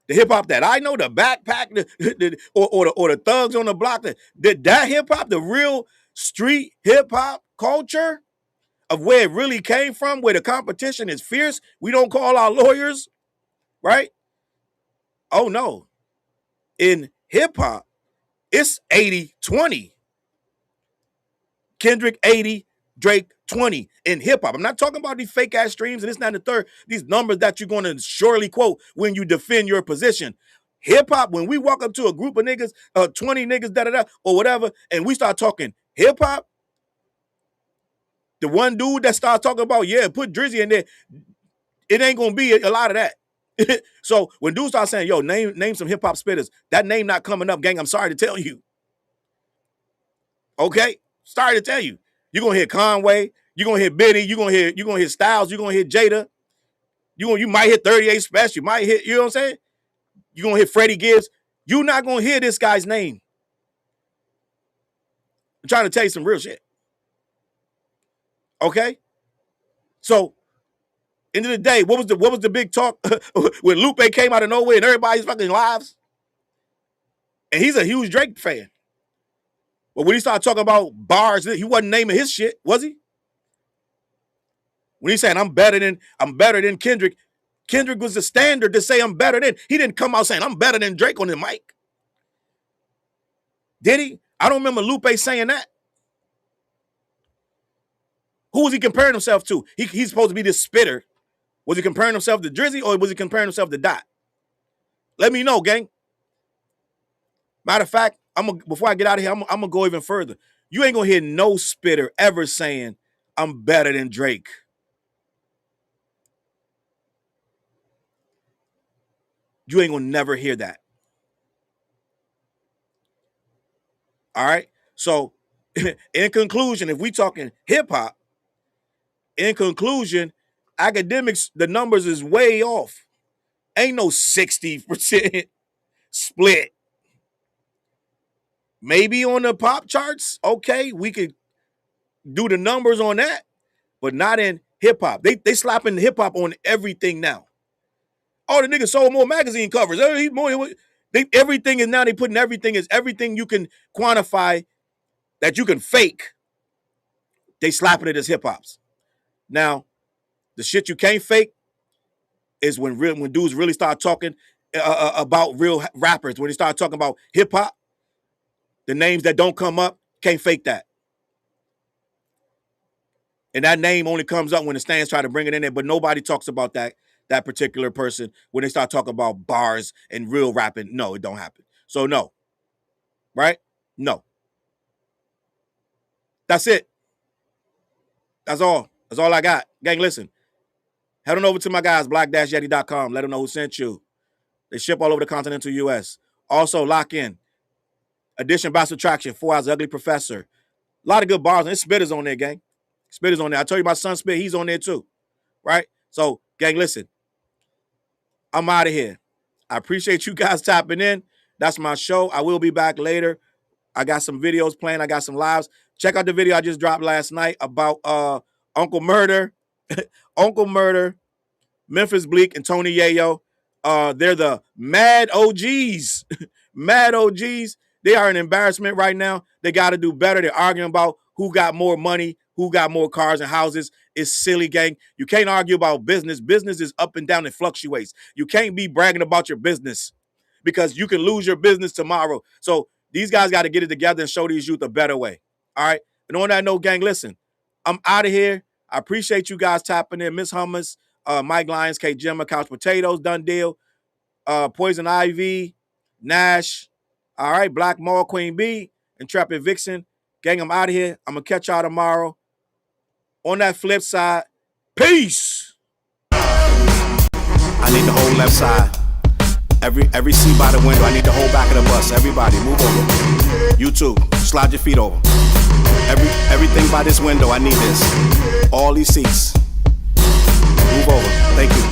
[SPEAKER 1] the hip-hop that I know, the backpack, or the thugs on the block, that hip-hop, the real street hip-hop culture of where it really came from, where the competition is fierce, we don't call our lawyers, right? Oh, no. In hip-hop, it's 80-20. Kendrick 80, Drake 20 in hip-hop. I'm not talking about these fake-ass streams and this, that, and the third, these numbers that you're going to surely quote when you defend your position. Hip-hop, when we walk up to a group of niggas, 20 niggas, da-da-da, or whatever, and we start talking hip-hop, the one dude that starts talking about, yeah, put Drizzy in there, it ain't going to be a lot of that. So when dudes start saying, yo, name some hip-hop spitters, that name not coming up, gang, I'm sorry to tell you. Okay? Sorry to tell you. You're going to hear Conway, you're going to hear Biddy, you're going to hear Styles, you're going to hear Jada. You might hit 38 Special, you might hit, you know what I'm saying? You're going to hit Freddie Gibbs. You're not going to hear this guy's name. I'm trying to tell you some real shit. Okay? So, end of the day, what was the big talk when Lupe came out of nowhere in everybody's fucking lives? And he's a huge Drake fan. But when he started talking about bars, he wasn't naming his shit, was he? When he's saying I'm better than Kendrick, Kendrick was the standard to say I'm better than. He didn't come out saying I'm better than Drake on the mic. Did he? I don't remember Lupe saying that. Who was he comparing himself to? He's supposed to be this spitter. Was he comparing himself to Drizzy or was he comparing himself to Dot? Let me know, gang. Matter of fact, before I get out of here, I'm gonna go even further. You ain't gonna hear no spitter ever saying I'm better than Drake. You ain't gonna never hear that. All right. So, in conclusion, if we talking hip hop, in conclusion, academics, the numbers is way off. Ain't no 60% split. Maybe on the pop charts, okay, we could do the numbers on that, but not in hip hop. They slapping hip hop on everything now. Oh, the nigga sold more magazine covers. Everything is now they putting everything you can quantify that you can fake. They slapping it as hip hops. Now, the shit you can't fake is when dudes really start talking about real rappers. When they start talking about hip hop, the names that don't come up, can't fake that. And that name only comes up when the stands try to bring it in there, but nobody talks about that particular person when they start talking about bars and real rapping. No, it don't happen. So no. Right? No. That's it. That's all. That's all I got. Gang, listen. Head on over to my guys, black-yeti.com. Let them know who sent you. They ship all over the continental U.S. Also, lock in. Edition by Subtraction, 4 Hours Ugly Professor. A lot of good bars. And Spitter's on there, gang. Spitter's on there. I told you my son Spit, he's on there too. Right? So, gang, listen. I'm out of here. I appreciate you guys tapping in. That's my show. I will be back later. I got some videos playing. I got some lives. Check out the video I just dropped last night about Uncle Murder. Uncle Murder, Memphis Bleak, and Tony Yayo. They're the mad OGs. Mad OGs. They are an embarrassment right now. They got to do better. They're arguing about who got more money, who got more cars and houses. It's silly, gang. You can't argue about business. Business is up and down and fluctuates. You can't be bragging about your business because you can lose your business tomorrow. So these guys got to get it together and show these youth a better way. All right? And on that note, gang, listen, I'm out of here. I appreciate you guys tapping in. Miss Hummus, Mike Lyons, K. Gemma, Couch Potatoes, done deal. Poison Ivy, Nash, all right, Black Mall, Queen Bee, Intrepid Vixen. Gang, I'm out of here. I'm going to catch y'all tomorrow. On that flip side, peace. I need the whole left side. Every seat by the window. I need the whole back of the bus. Everybody, move over. You too. Slide your feet over. Everything by this window. I need this. All these seats. Move over. Thank you.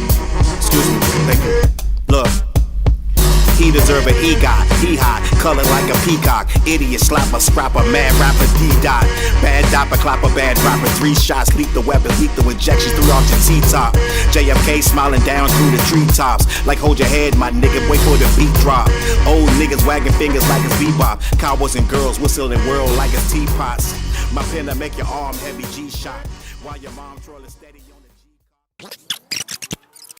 [SPEAKER 1] Excuse me. Thank you. Look. He deserve an EGOT, he hot, color like a peacock. Idiot, slapper, scrapper, mad rapper, D-dot. Bad dopper, clapper, bad rapper. 3 shots, leap the weapons, leap the injections through off your T-top. JFK smiling down through the treetops. Like hold your head, my nigga, wait for the beat drop. Old niggas wagging fingers like it's bebop. Cowboys and girls whistling world like it's teapots. My pen to make your arm heavy G-shot. While your mom trolling steady on the G-pop.